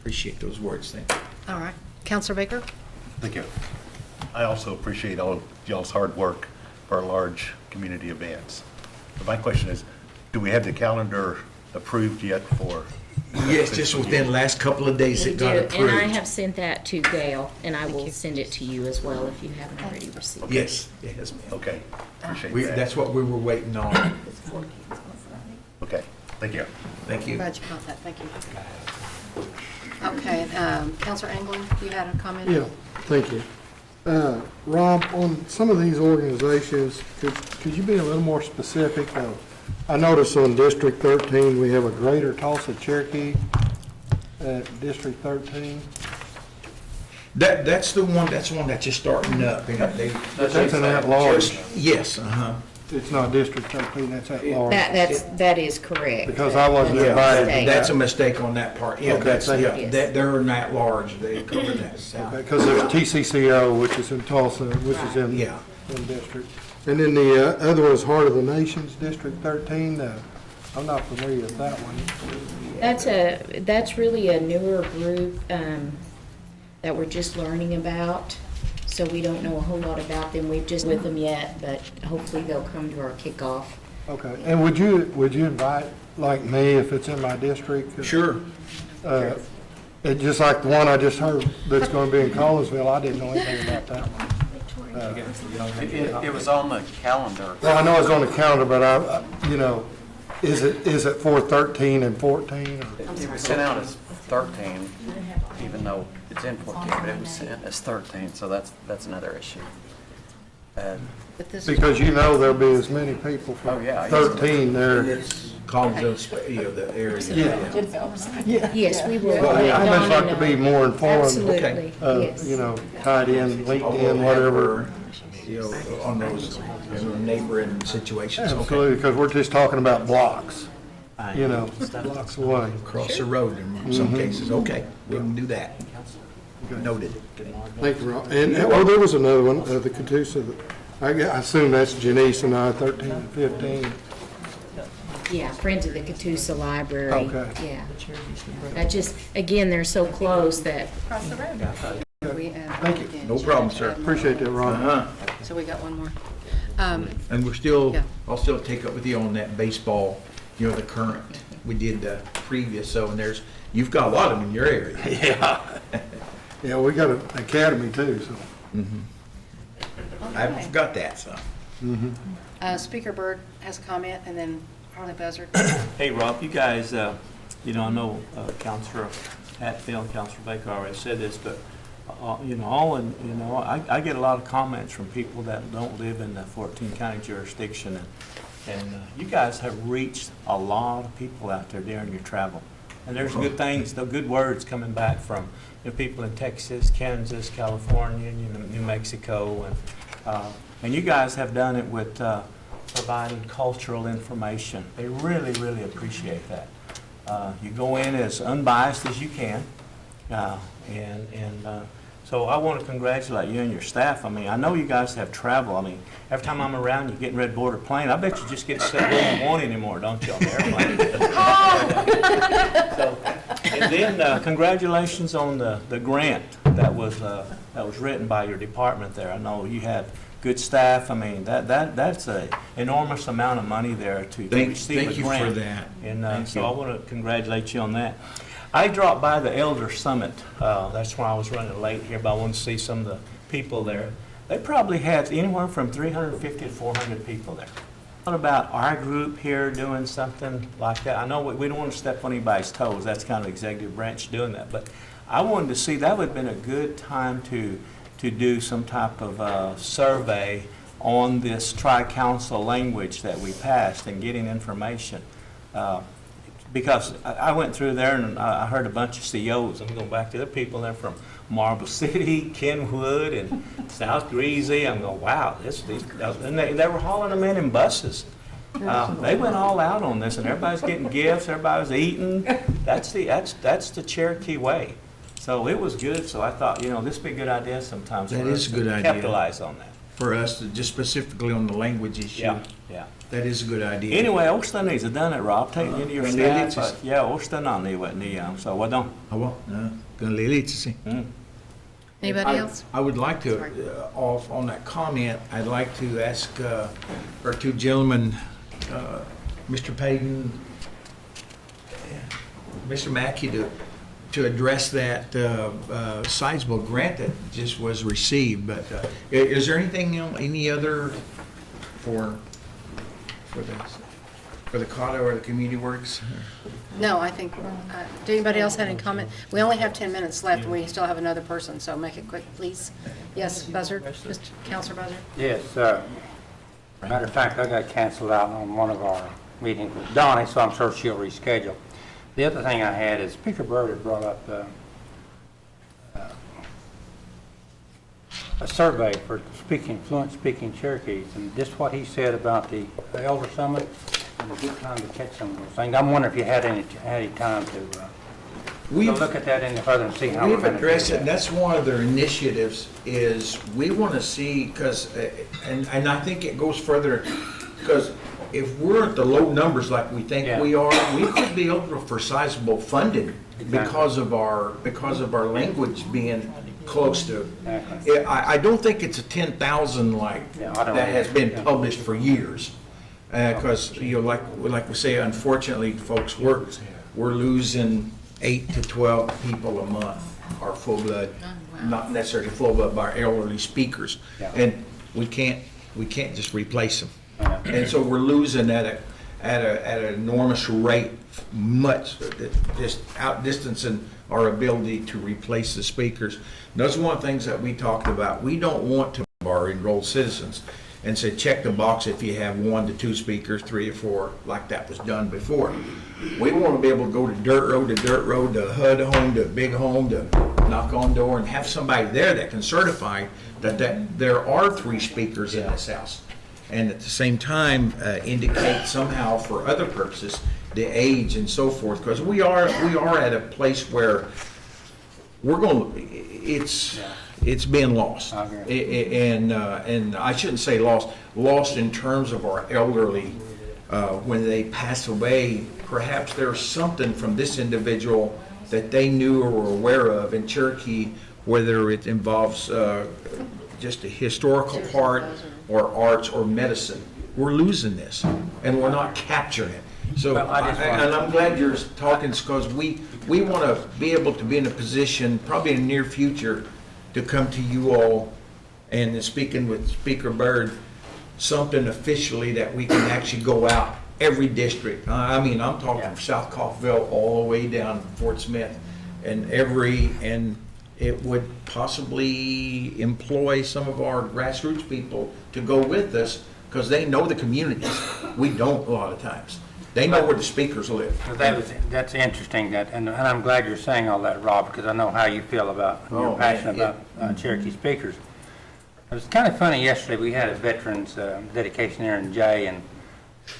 appreciate those words, thank you. All right. Counselor Baker? Thank you. I also appreciate all of y'all's hard work for our large community events. But my question is, do we have the calendar approved yet for? Yes, just within the last couple of days We it do, got and approved. I have sent that to Gail, and I will send it to you as well if you haven't already received it. Yes, yes, ma'am. Okay, appreciate We, that. that's what we were waiting on. Okay, thank you. Thank you. Glad you caught that. Thank you. Okay, Counselor Anglin, you had a comment? Yeah, thank you. Rob, on some of these organizations, could you be a little more specific? I noticed on District 13, we have a Greater Tulsa Cherokee at District 13. That's the one that's just starting up. You know, That's an at-large. Yes, uh-huh. It's not District 13, that's at-large. That is correct. Because I wasn't Yeah, invited. that's a mistake on that part. Yeah, Okay, that's, thank yeah, you. they're not large, they cover that south. Because there's TCCO, which is in Tulsa, which is in Yeah. District. And then the other one is Heart of the Nations, District 13. I'm not familiar with that one. That's really a newer group that we're just learning about, so we don't know a whole lot about them. We've just with them yet, but hopefully they'll come to our kickoff. Okay, and would you invite, like me, if it's in my district? Sure. It just like the one I just heard that's going to be in Collinsville, I didn't know anything about that one. It was on the calendar. Well, I know it's on the calendar, but is it for 13 and 14? It was sent out as 13, even though it's in 14, but it was sent as 13, so that's another issue. Because there'll be as many people for 13 there. It's called the area. Yes, we will. Well, I'd just like to be more informed. Absolutely, yes. Tied in, linked in, whatever. On those neighboring situations. Absolutely, because we're just talking about blocks, blocks away. Across the road in some cases. Okay, we can do that. Noted. Thank you, Rob. And, there was another one, the Catoosa, I assume that's Janice and I, 13 and 15. Yeah, Friends of the Catoosa Library. Okay. Yeah. That just, again, they're so close that. Across the road. Thank you. No problem, sir. Appreciate that, Rob. So we got one more. And we're still, Yeah. I'll still take up with you on that baseball, the current. We did the previous, and you've got a lot of them in your area. Yeah. Yeah, we got an academy too, so. I forgot that, so. Speaker Byrd has a comment, and then Harley Buzzard. Hey, Rob, you guys, I know Councilor Hatfield and Councilor Baker already said this, but, I get a lot of comments from people that don't live in the 14 county jurisdiction, and you guys have reached a lot of people out there during your travel. And there's good things, the good words coming back from people in Texas, Kansas, California, New Mexico, and you guys have done it with providing cultural information. They really, really appreciate that. You go in as unbiased as you can, so I want to congratulate you and your staff. I mean, I know you guys have travel. I mean, every time I'm around, you getting ready to board a plane. I bet you just get to sit where you want anymore, don't you, on the airplane? And then congratulations on the grant that was written by your department there. I know you have good staff. I mean, that's an enormous amount of money there to receive a grant. Thank you for that. And so I want to congratulate you on that. I dropped by the Elder Summit. That's why I was running late here, but I wanted to see some of the people there. They probably had anywhere from 350 to 400 people there. What about our group here doing something like that? I know we don't want to step on anybody's toes. That's kind of executive branch doing that. But I wanted to see, that would have been a good time to do some type of survey on this tri-council language that we passed and getting information. Because I went through there and I heard a bunch of CEOs. I'm going back to the people there from Marble City, Kenwood, and South Greasy. I'm going, wow, and they were hauling them in buses. They went all out on this, and everybody's getting gifts, everybody's eating. That's the Cherokee way. So it was good. So I thought, this would be a good idea sometimes. That for is us a good to idea. Capitalize on that. For us, to just specifically on the language issue. Yeah. That is a good idea. Anyway, Osta needs to done it, Rob. Take it into your Ganun staff. lilitis. Yeah, Osta na niya. So what don't? Anybody else? I would like to, on that comment, I'd like to ask our two gentlemen, Mr. Payton, Mr. Mackey, to address that sizable grant that just was received. But is there anything, any other for the CAUTA or the Community Works? No, I think, do anybody else have any comment? We only have 10 minutes left, and we still have another person, so make it quick, please. Yes, Buzzard, Mr. Counselor Buzzard? Yes, matter of fact, I got canceled out on one of our meetings with Donnie, so I'm sure she'll reschedule. The other thing I had is Speaker Byrd had brought up a survey for fluent speaking Cherokees, and just what he said about the Elder Summit, and a good time to catch some of those things. I'm wondering if you had any time to look at that any further and see how we're We've going to do addressed it, that. and that's one of their initiatives, is we want to see, because, and I think it goes further, because if we're at the low numbers like we think we are, we could be eligible for sizable funding because of our language being close to. I don't think it's a 10,000 that has been published for years. Because, like we say, unfortunately, folks, we're losing 8 to 12 people a month, our full blood, not necessarily full blood, but our elderly speakers. And we can't just replace them. And so we're losing at an enormous rate, much, just outdistancing our ability to replace the speakers. And that's one of the things that we talked about. We don't want to our enrolled citizens and say, check the box if you have 1 to 2 speakers, 3 or 4, like that was done before. We want to be able to go to dirt road, to HUD home, to big home, to knock on door and have somebody there that can certify that there are 3 speakers in this house. And at the same time, indicate somehow for other purposes, the age and so forth, because we are at a place where it's being lost. And I shouldn't say lost in terms of our elderly. When they pass away, perhaps there's something from this individual that they knew or were aware of in Cherokee, whether it involves just a historical part or arts or medicine. We're losing this, and we're not capturing it. So, and I'm glad you're talking, because we want to be able to be in a position, probably in the near future, to come to you all and speaking with Speaker Byrd, something officially that we can actually go out every district. I mean, I'm talking from South Coffeyville all the way down to Fort Smith, and it would possibly employ some of our grassroots people to go with us, because they know the communities. We don't a lot of times. They know where the speakers live. That's interesting, and I'm glad you're saying all that, Rob, because I know how you feel about, you're passionate about Cherokee speakers. It was kind of funny yesterday, we had a veterans dedication here in Jay, and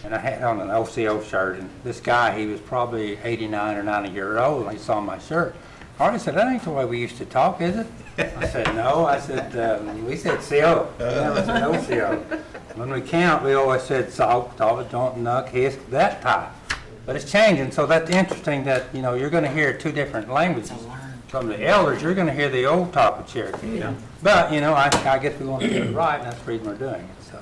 I had on an OCO shirt, and this guy, he was probably 89 or 90 years old, and he saw my shirt. Hardy said, that ain't the way we used to talk, is it? I said, no. I said, we said CO. We never said OCO. When we count, we always said salt, don't, nuck, hiss, that type. But it's changing, so that's interesting that, you're going to hear 2 different languages. From the elders, you're going to hear the old type of Cherokee. Yeah. But, I guess we want to get it right, and that's the reason we're doing it. So,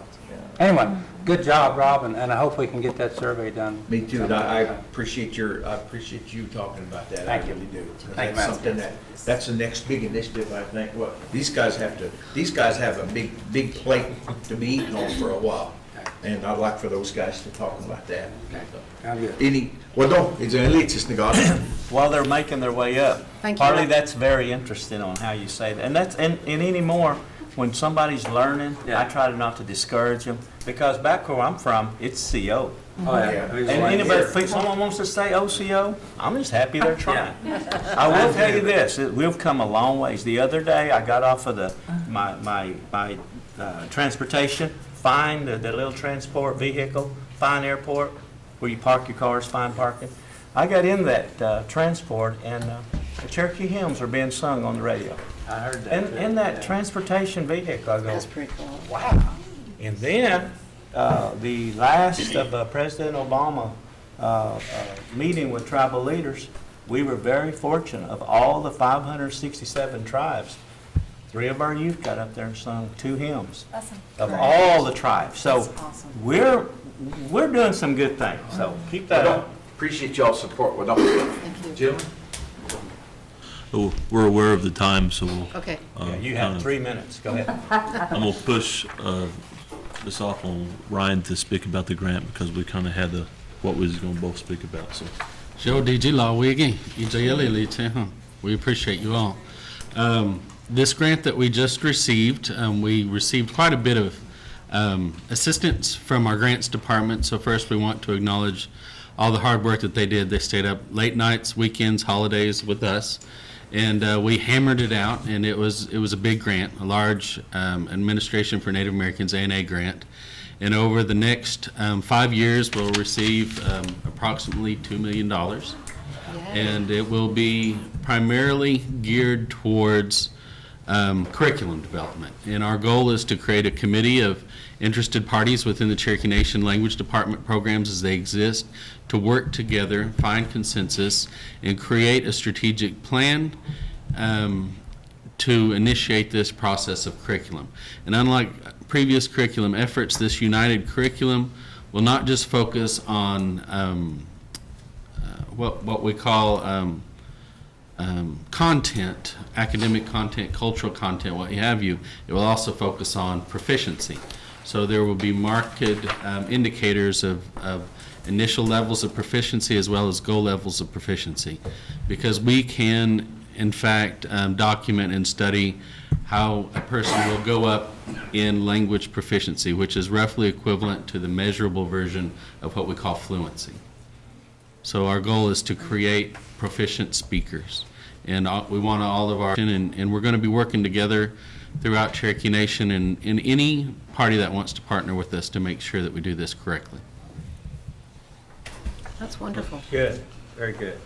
anyway, good job, Rob, and I hope we can get that survey done. Me too. And I appreciate you talking about that. Thank you. I really do. Thank That's you, something that's the next big initiative, I think. Well, these guys have a big plate to be eaten on for a while. And I'd like for those guys to talk about that. While they're making their way up. Thank you. Partly that's very interesting on how you say that. And any more, when somebody's learning, Yeah. I try to not to discourage them, because back where I'm from, it's CO. Oh, yeah. And anybody, if someone wants to say OCO, I'm just happy they're trying. I will tell you this, we've come a long ways. The other day, I got off of my transportation, Fine, the little transport vehicle, Fine Airport, where you park your cars, Fine Parking. I got in that transport, and the Cherokee hymns are being sung on the radio. I heard that. In that transportation vehicle, I go, That's pretty cool. wow. And then, the last of President Obama meeting with tribal leaders, we were very fortunate. Of all the 567 tribes, 3 of our youth got up there and sung 2 hymns Awesome. of all the tribes. So That's awesome. we're doing some good things. So keep that up. Appreciate y'all's support. Well, don't. Thank you. Gentlemen? Oh, we're aware of the time, so we'll. Okay. Yeah, you have 3 minutes. Go ahead. I'm gonna push this off on Ryan to speak about the grant because we kind of had what we was gonna both speak about. So. We appreciate you all. This grant that we just received, we received quite a bit of assistance from our grants department. So first we want to acknowledge all the hard work that they did. They stayed up late nights, weekends, holidays with us, and we hammered it out, and it was a big grant, a large Administration for Native Americans A&A grant. And over the next 5 years, we'll receive approximately $2 million. And it will be primarily geared towards curriculum development. And our goal is to create a committee of interested parties within the Cherokee Nation Language Department programs as they exist to work together, find consensus, and create a strategic plan to initiate this process of curriculum. And unlike previous curriculum efforts, this united curriculum will not just focus on what we call content, academic content, cultural content, what have you. It will also focus on proficiency. So there will be marked indicators of initial levels of proficiency as well as goal levels of proficiency, because we can, in fact, document and study how a person will go up in language proficiency, which is roughly equivalent to the measurable version of what we call fluency. So our goal is to create proficient speakers, and we want all of our, and we're going to be working together throughout Cherokee Nation and any party that wants to partner with us to make sure that we do this correctly. That's wonderful. Good, very good.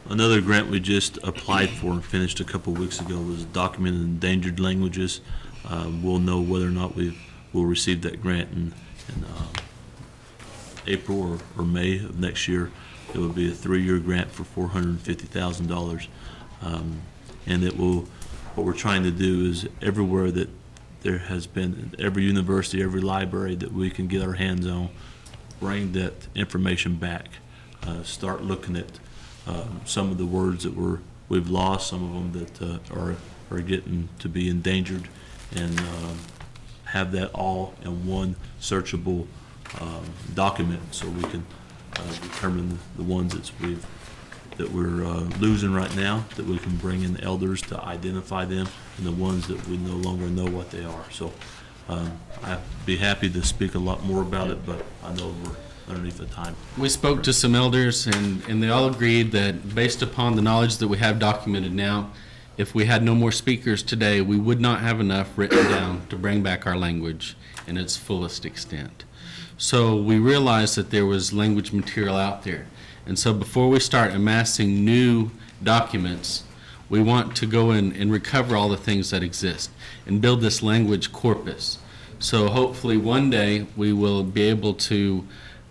Another grant we just applied for and finished a couple weeks ago was documented endangered languages. We'll know whether or not we'll receive that grant in April or May of next year. It will be a 3-year grant for $450,000, and it will. What we're trying to do is everywhere that there has been, every university, every library that we can get our hands on, bring that information back. Start looking at some of the words that we've lost, some of them that are getting to be endangered, and have that all in one searchable document, so we can determine the ones that we're losing right now, that we can bring in the elders to identify them, and the ones that we no longer know what they are. So I'd be happy to speak a lot more about it, but I know we're underneath the time. We spoke to some elders, and they all agreed that based upon the knowledge that we have documented now, if we had no more speakers today, we would not have enough written down to bring back our language in its fullest extent. So we realized that there was language material out there. And so before we start amassing new documents, we want to go in and recover all the things that exist and build this language corpus. So hopefully one day we will be able to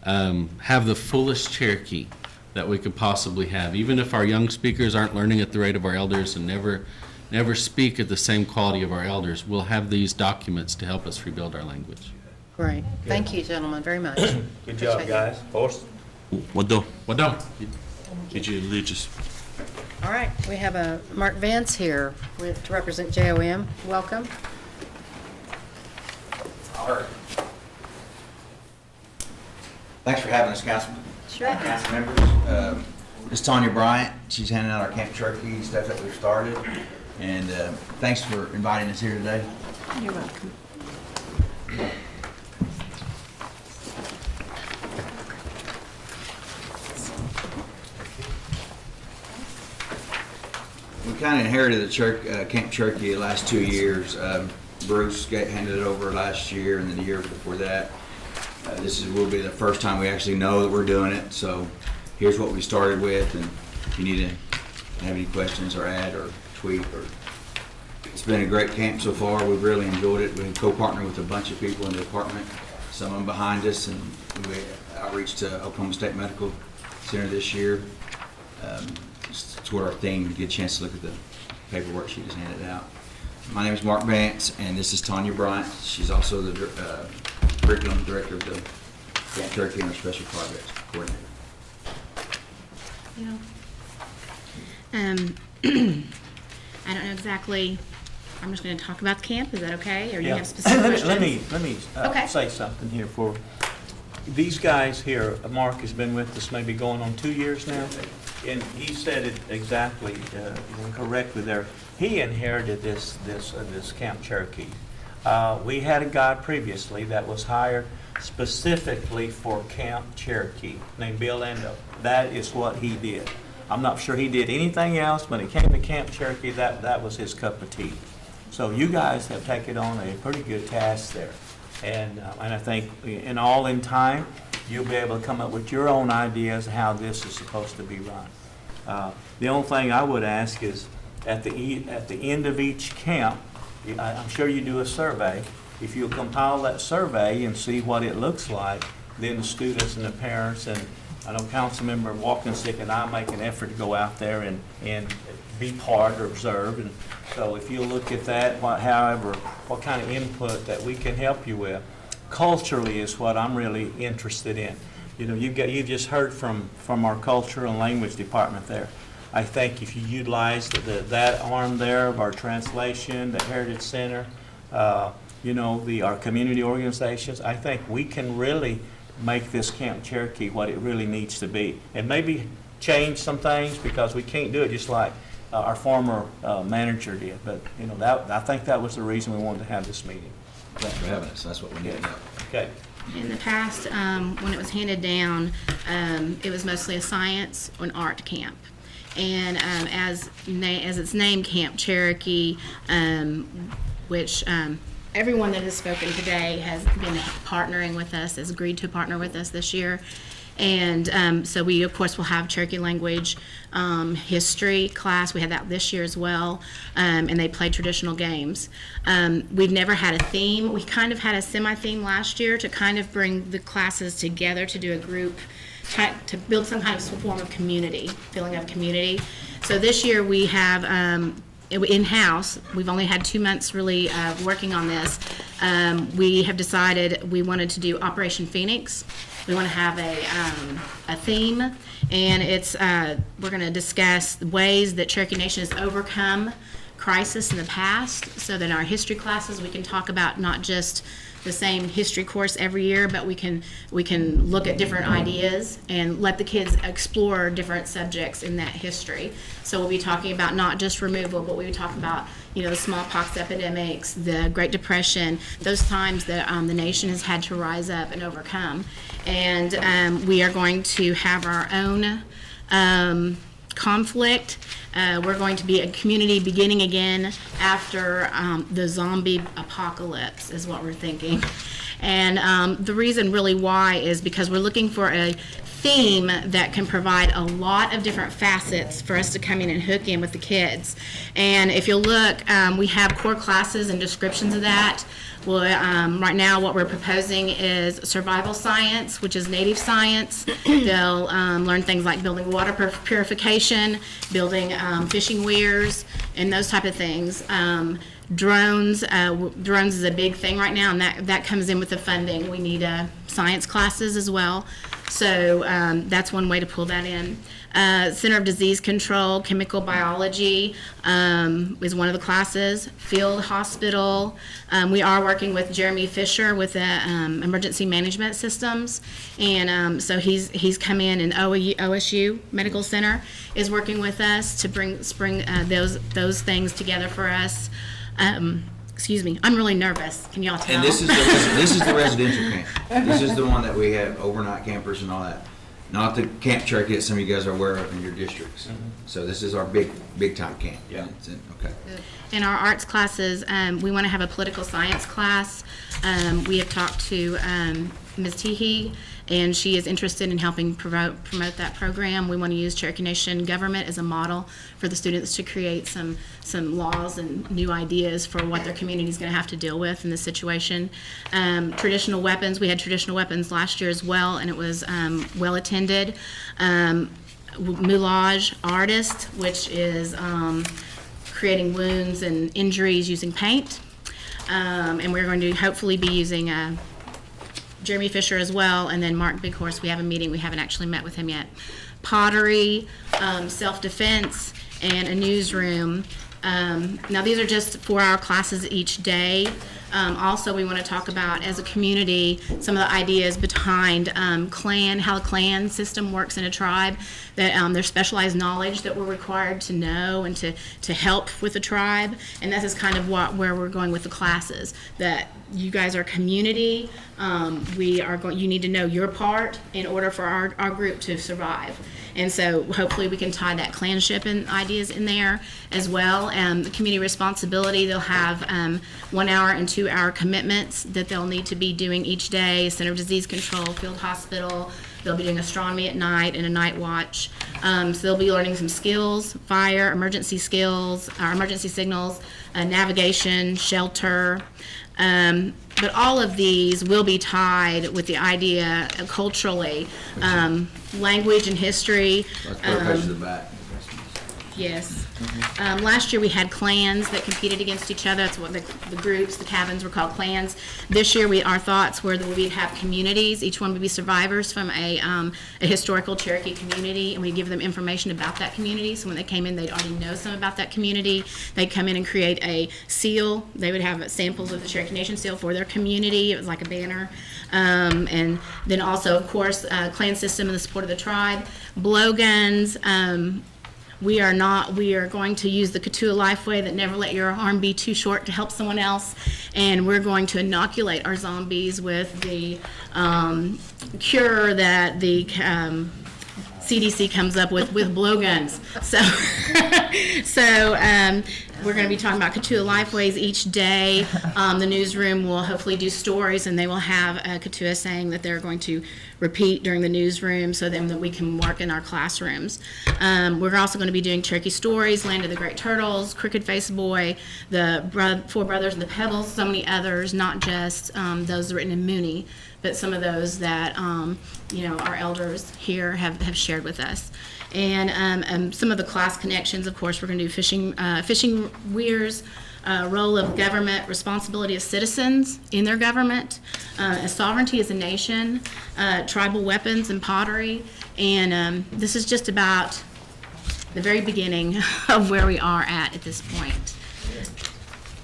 have the fullest Cherokee that we could possibly have. Even if our young speakers aren't learning at the rate of our elders and never speak at the same quality of our elders, we'll have these documents to help us rebuild our language. Great. Thank you, gentlemen, very much. Good job, guys. Horst? What Get you religious. All right, we have Mark Vance here to represent JOM. Welcome. Thanks for having us, Councilman. Sure. Council members. This is Tanya Bryant. She's handing out our Camp Cherokee stuff that we've started. And thanks for inviting us here today. You're welcome. We kind of inherited the Camp Cherokee the last 2 years. Bruce handed it over last year, and then the year before that. Will be the first time we actually know that we're doing it. So here's what we started with, and if you need to have any questions or add or tweak, it's been a great camp so far. We've really enjoyed it. We co-partnered with a bunch of people in the department, some of them behind us, and we outreach to Oklahoma State Medical Center this year. It's toward our theme. You get a chance to look at the paperwork she just handed out. My name is Mark Vance, and this is Tanya Bryant. She's also the curriculum director of the Camp Cherokee and our special projects coordinator. I don't know exactly. I'm just going to talk about the camp. Is that okay? Or do you Yeah. have specific questions? Let me Okay. say something here for these guys here. Mark has been with us maybe going on 2 years now, and he said it exactly correctly there. He inherited this Camp Cherokee. We had a guy previously that was hired specifically for Camp Cherokee named Bill Endo. That is what he did. I'm not sure he did anything else, but it came to Camp Cherokee, that was his cup of tea. So you guys have taken on a pretty good task there. And I think in time, you'll be able to come up with your own ideas how this is supposed to be run. The only thing I would ask is at the end of each camp, I'm sure you do a survey. If you'll compile that survey and see what it looks like, then the students and the parents, and I know Councilmember Walkensick and I make an effort to go out there and be part or observe. And so if you look at that, what kind of input that we can help you with, culturally is what I'm really interested in. You just heard from our cultural and language department there. I think if you utilize that arm there of our translation, the Heritage Center, our community organizations, I think we can really make this Camp Cherokee what it really needs to be. And maybe change some things because we can't do it just like our former manager did. But, I think that was the reason we wanted to have this meeting. Thanks for having us. That's what we need to know. Okay. In the past, when it was handed down, it was mostly a science or an art camp. And as it's named Camp Cherokee, which everyone that has spoken today has been partnering with us, has agreed to partner with us this year. And so we, of course, will have Cherokee language history class. We had that this year as well, and they play traditional games. We've never had a theme. We kind of had a semi-theme last year to kind of bring the classes together to do a group, to build some kind of form of community, feeling of community. So this year we have in-house, we've only had 2 months really working on this. We have decided we wanted to do Operation Phoenix. We want to have a theme, and we're going to discuss ways that Cherokee Nation has overcome crisis in the past, so that in our history classes we can talk about not just the same history course every year, but we can look at different ideas and let the kids explore different subjects in that history. So we'll be talking about not just removal, but we'll be talking about the smallpox epidemics, the Great Depression, those times that the nation has had to rise up and overcome. And we are going to have our own conflict. We're going to be a community beginning again after the zombie apocalypse is what we're thinking. And the reason really why is because we're looking for a theme that can provide a lot of different facets for us to come in and hook in with the kids. And if you look, we have core classes and descriptions of that. Well, right now what we're proposing is survival science, which is native science. They'll learn things like building water purification, building fishing weirs, and those type of things. Drones is a big thing right now, and that comes in with the funding. We need science classes as well. So that's one way to pull that in. Center of Disease Control, Chemical Biology is one of the classes. Field Hospital. We are working with Jeremy Fisher with Emergency Management Systems. And so he's come in, and OSU Medical Center is working with us to bring those things together for us. excuse me, I'm really nervous. Can y'all tell? And this is the residential camp. This is the one that we have overnight campers and all that. Not the Camp Cherokee that some of you guys are aware of in your districts. So this is our big time camp. Yeah. Okay. In our arts classes, we want to have a political science class. We have talked to Ms. Teehee, and she is interested in helping promote that program. We want to use Cherokee Nation government as a model for the students to create some laws and new ideas for what their community is going to have to deal with in this situation. Traditional weapons, we had traditional weapons last year as well, and it was well attended. Moulage artist, which is creating wounds and injuries using paint. And we're going to hopefully be using Jeremy Fisher as well, and then Mark Bighorse. We have a meeting. We haven't actually met with him yet. Pottery, self-defense, and a newsroom. Now these are just 4-hour classes each day. Also, we want to talk about, as a community, some of the ideas behind how the clan system works in a tribe, that there's specialized knowledge that we're required to know and to help with the tribe. And this is kind of where we're going with the classes, that you guys are community. You need to know your part in order for our group to survive. And so hopefully we can tie that clanship and ideas in there as well. The community responsibility, they'll have 1 hour and 2 hour commitments that they'll need to be doing each day. Center of Disease Control, Field Hospital. They'll be doing astronomy at night and a night watch. So they'll be learning some skills, fire, emergency skills, emergency signals, navigation, shelter. But all of these will be tied with the idea culturally, language and history. Let's put a page to the back. Yes. Last year we had clans that competed against each other. That's what the groups, the cabins were called clans. This year our thoughts were that we'd have communities. Each one would be survivors from a historical Cherokee community, and we'd give them information about that community. So when they came in, they'd already know some about that community. They'd come in and create a seal. They would have samples of the Cherokee Nation seal for their community. It was like a banner. And then also, of course, clan system in the support of the tribe. Blowguns. We are going to use the Katua Lifeway, that never let your arm be too short to help someone else. And we're going to inoculate our zombies with the cure that the CDC comes up with blowguns. So we're going to be talking about Katua Lifeways each day. The newsroom will hopefully do stories, and they will have Katua saying that they're going to repeat during the newsroom, so then that we can work in our classrooms. We're also going to be doing Cherokee Stories, Land of the Great Turtles, Crooked Face Boy, the Four Brothers and the Pebbles, so many others, not just those written in Mooney, but some of those that our elders here have shared with us. And some of the class connections, of course, we're going to do fishing weirs, role of government, responsibility of citizens in their government, sovereignty as a nation, tribal weapons and pottery. And this is just about the very beginning of where we are at this point.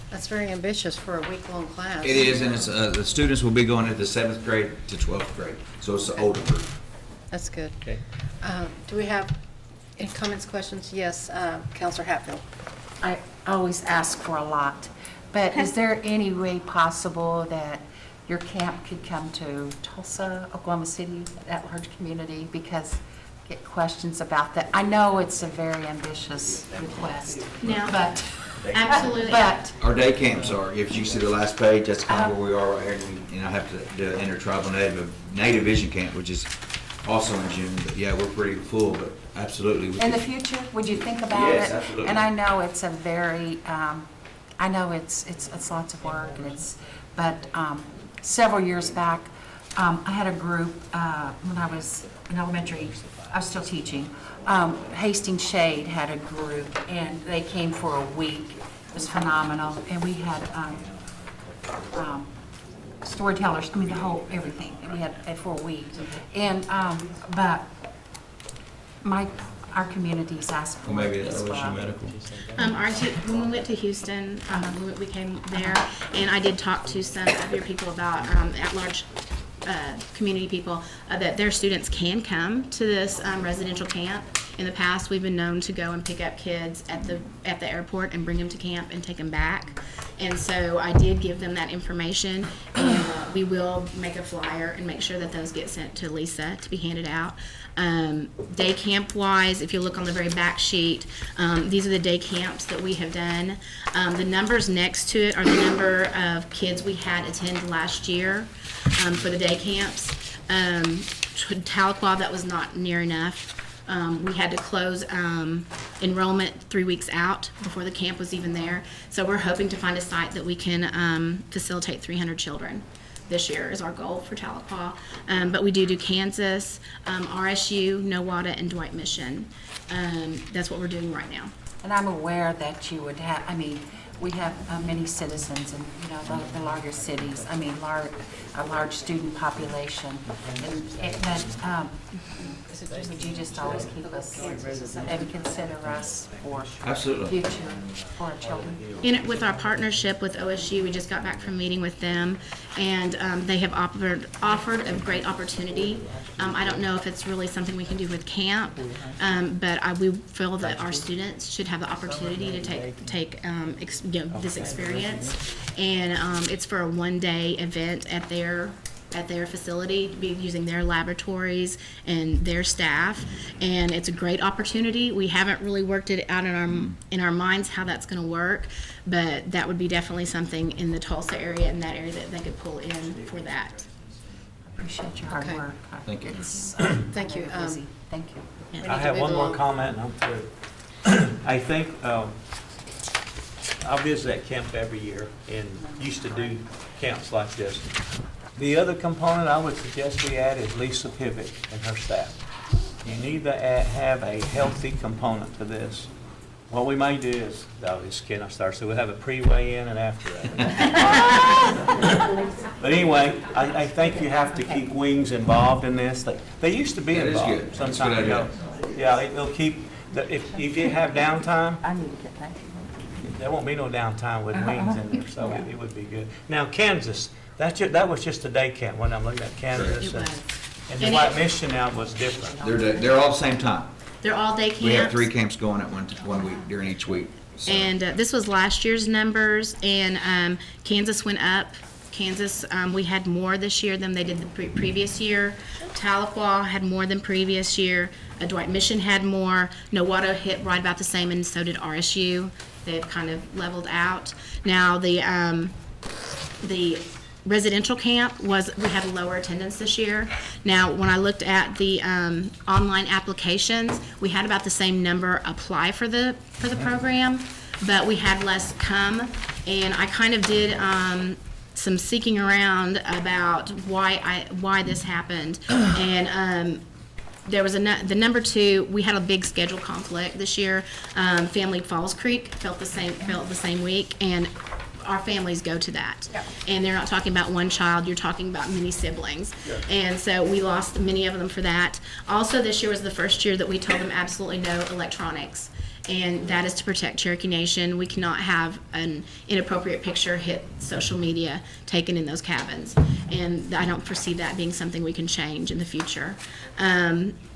That's very ambitious for a week-long class. It is, and it's, the students will be going into 7th grade to 12th grade, so it's the older group. That's good. Okay. Do we have any comments, questions? Yes, Counselor Hatfield. I always ask for a lot, but is there any way possible that your camp could come to Tulsa, Oklahoma City, that large community, because I get questions about that? I know it's a very ambitious request, Now, but absolutely. But Our day camps are, if you see the last page, that's kind of where we are right here. And I have to do an intertribal native vision camp, which is also in June. But yeah, we're pretty full, but absolutely. in the future, would you think about it? Yes, absolutely. And I know it's a very, I know it's lots of work, and but several years back, I had a group when I was in elementary. I was still teaching. Hastings Shade had a group, and they came for a week. It was phenomenal, and we had storytellers. I mean, the whole everything. We had for a week, and but our communities asked for Maybe it that as well. Medical. When we went to Houston, we came there, and I did talk to some of your people about at-large community people, that their students can come to this residential camp. In the past, we've been known to go and pick up kids at the airport and bring them to camp and take them back. And so I did give them that information, and we will make a flyer and make sure that those get sent to Lisa to be handed out. Day camp wise, if you look on the very back sheet, these are the day camps that we have done. The numbers next to it are the number of kids we had attend last year for the day camps. Tahlequah, that was not near enough. We had to close enrollment 3 weeks out before the camp was even there. So we're hoping to find a site that we can facilitate 300 children. This year is our goal for Tahlequah. But we do Kansas, RSU, Nowata, and Dwight Mission. That's what we're doing right now. And I'm aware that you would have, I mean, we have many citizens in, you know, the larger cities, I mean, a large student population. And would you just always keep us and consider us for Absolutely. future for our children? With our partnership with OSU, we just got back from meeting with them, and they have offered a great opportunity. I don't know if it's really something we can do with camp, but we feel that our students should have the opportunity to take this experience, and it's for a one-day event at their facility, be using their laboratories and their staff, and it's a great opportunity. We haven't really worked it out in our minds how that's going to work, but that would be definitely something in the Tulsa area and that area that they could pull in for that. Appreciate your hard work. Thank you. Thank you. Thank you. I have one more comment and I'm through. I think, I visit that camp every year and used to do camps like this. The other component I would suggest we add is Lisa Pivot and her staff. You need to have a healthy component to this. What we may do is, so we'll have a pre-weigh-in and after that. But anyway, I think you have to keep wings involved in this. They used to be That is involved good. some That's time a good ago. Yeah, it'll keep, if you did have downtime, I need to get back. there won't be no downtime with wings in there, so it would be good. Now, Kansas, that was just a day camp when I'm looking at Kansas. It was. And the White Mission now was different. They're all the same time. They're all day camps. We have 3 camps going at one week during each week. So. And this was last year's numbers, and Kansas went up. Kansas, we had more this year than they did the previous year. Tahlequah had more than previous year. Dwight Mission had more. Nowata hit right about the same, and so did RSU. They've kind of leveled out. Now the residential camp we had a lower attendance this year. Now, when I looked at the online applications, we had about the same number apply for the program, but we had less come. And I kind of did some seeking around about why this happened. And there was the number 2. We had a big schedule conflict this year. Family Falls Creek felt the same week, and our families go to that. Yeah. And they're not talking about one child, you're talking about many siblings. Yeah. And so we lost many of them for that. Also, this year was the first year that we told them absolutely no electronics. And that is to protect Cherokee Nation. We cannot have an inappropriate picture hit social media taken in those cabins. And I don't foresee that being something we can change in the future.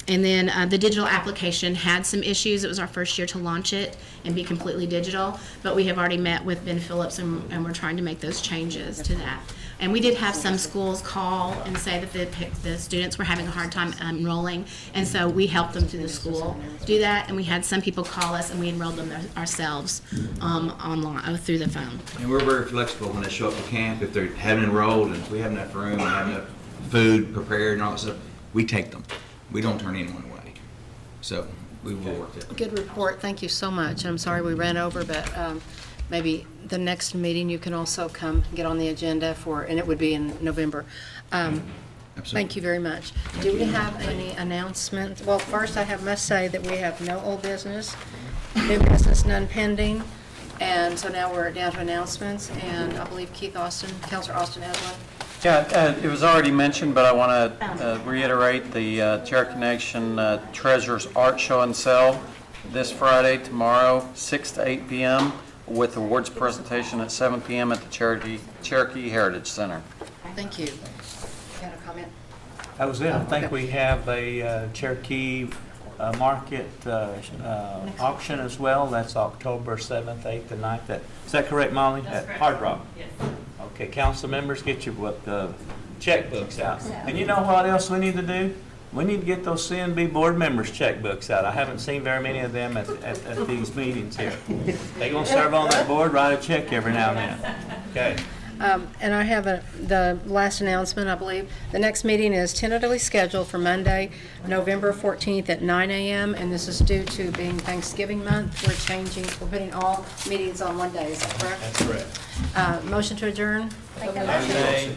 And then the digital application had some issues. It was our first year to launch it and be completely digital, but we have already met with Ben Phillips and we're trying to make those changes to that. And we did have some schools call and say that the students were having a hard time enrolling, and so we helped them through the school do that, and we had some people call us and we enrolled them ourselves online through the phone. And we're very flexible when they show up to camp. If they haven't enrolled and we have enough room and have enough food prepared and all that stuff, we take them. We don't turn anyone away. So we will work that. Good report. Thank you so much. I'm sorry we ran over, but maybe the next meeting you can also come get on the agenda for, and it would be in November. Thank you very much. Do we have any announcements? Well, first I must say that we have no old business, new business, none pending. And so now we're down to announcements, and I believe Councilor Austin has one. Yeah, it was already mentioned, but I want to reiterate the Cherokee Nation Treasures Art Show and Sale this Friday, tomorrow, 6 to 8 p.m., with awards presentation at 7 p.m. at the Cherokee Heritage Center. Thank you. Got a comment? That was it. I think we have a Cherokee market auction as well. That's October 7th, 8th, and 9th. Is that correct, Molly? At Hard Rock? Yes. Okay, council members, get your checkbooks out. And you know what else we need to do? We need to get those CNB board members' checkbooks out. I haven't seen very many of them at these meetings here. They're going to serve on that board, write a check every now and then. Okay. And I have the last announcement, I believe. The next meeting is tentatively scheduled for Monday, November 14th at 9 a.m., and this is due to being Thanksgiving month. We're putting all meetings on one day, is that correct? That's correct. Motion to adjourn? Monday.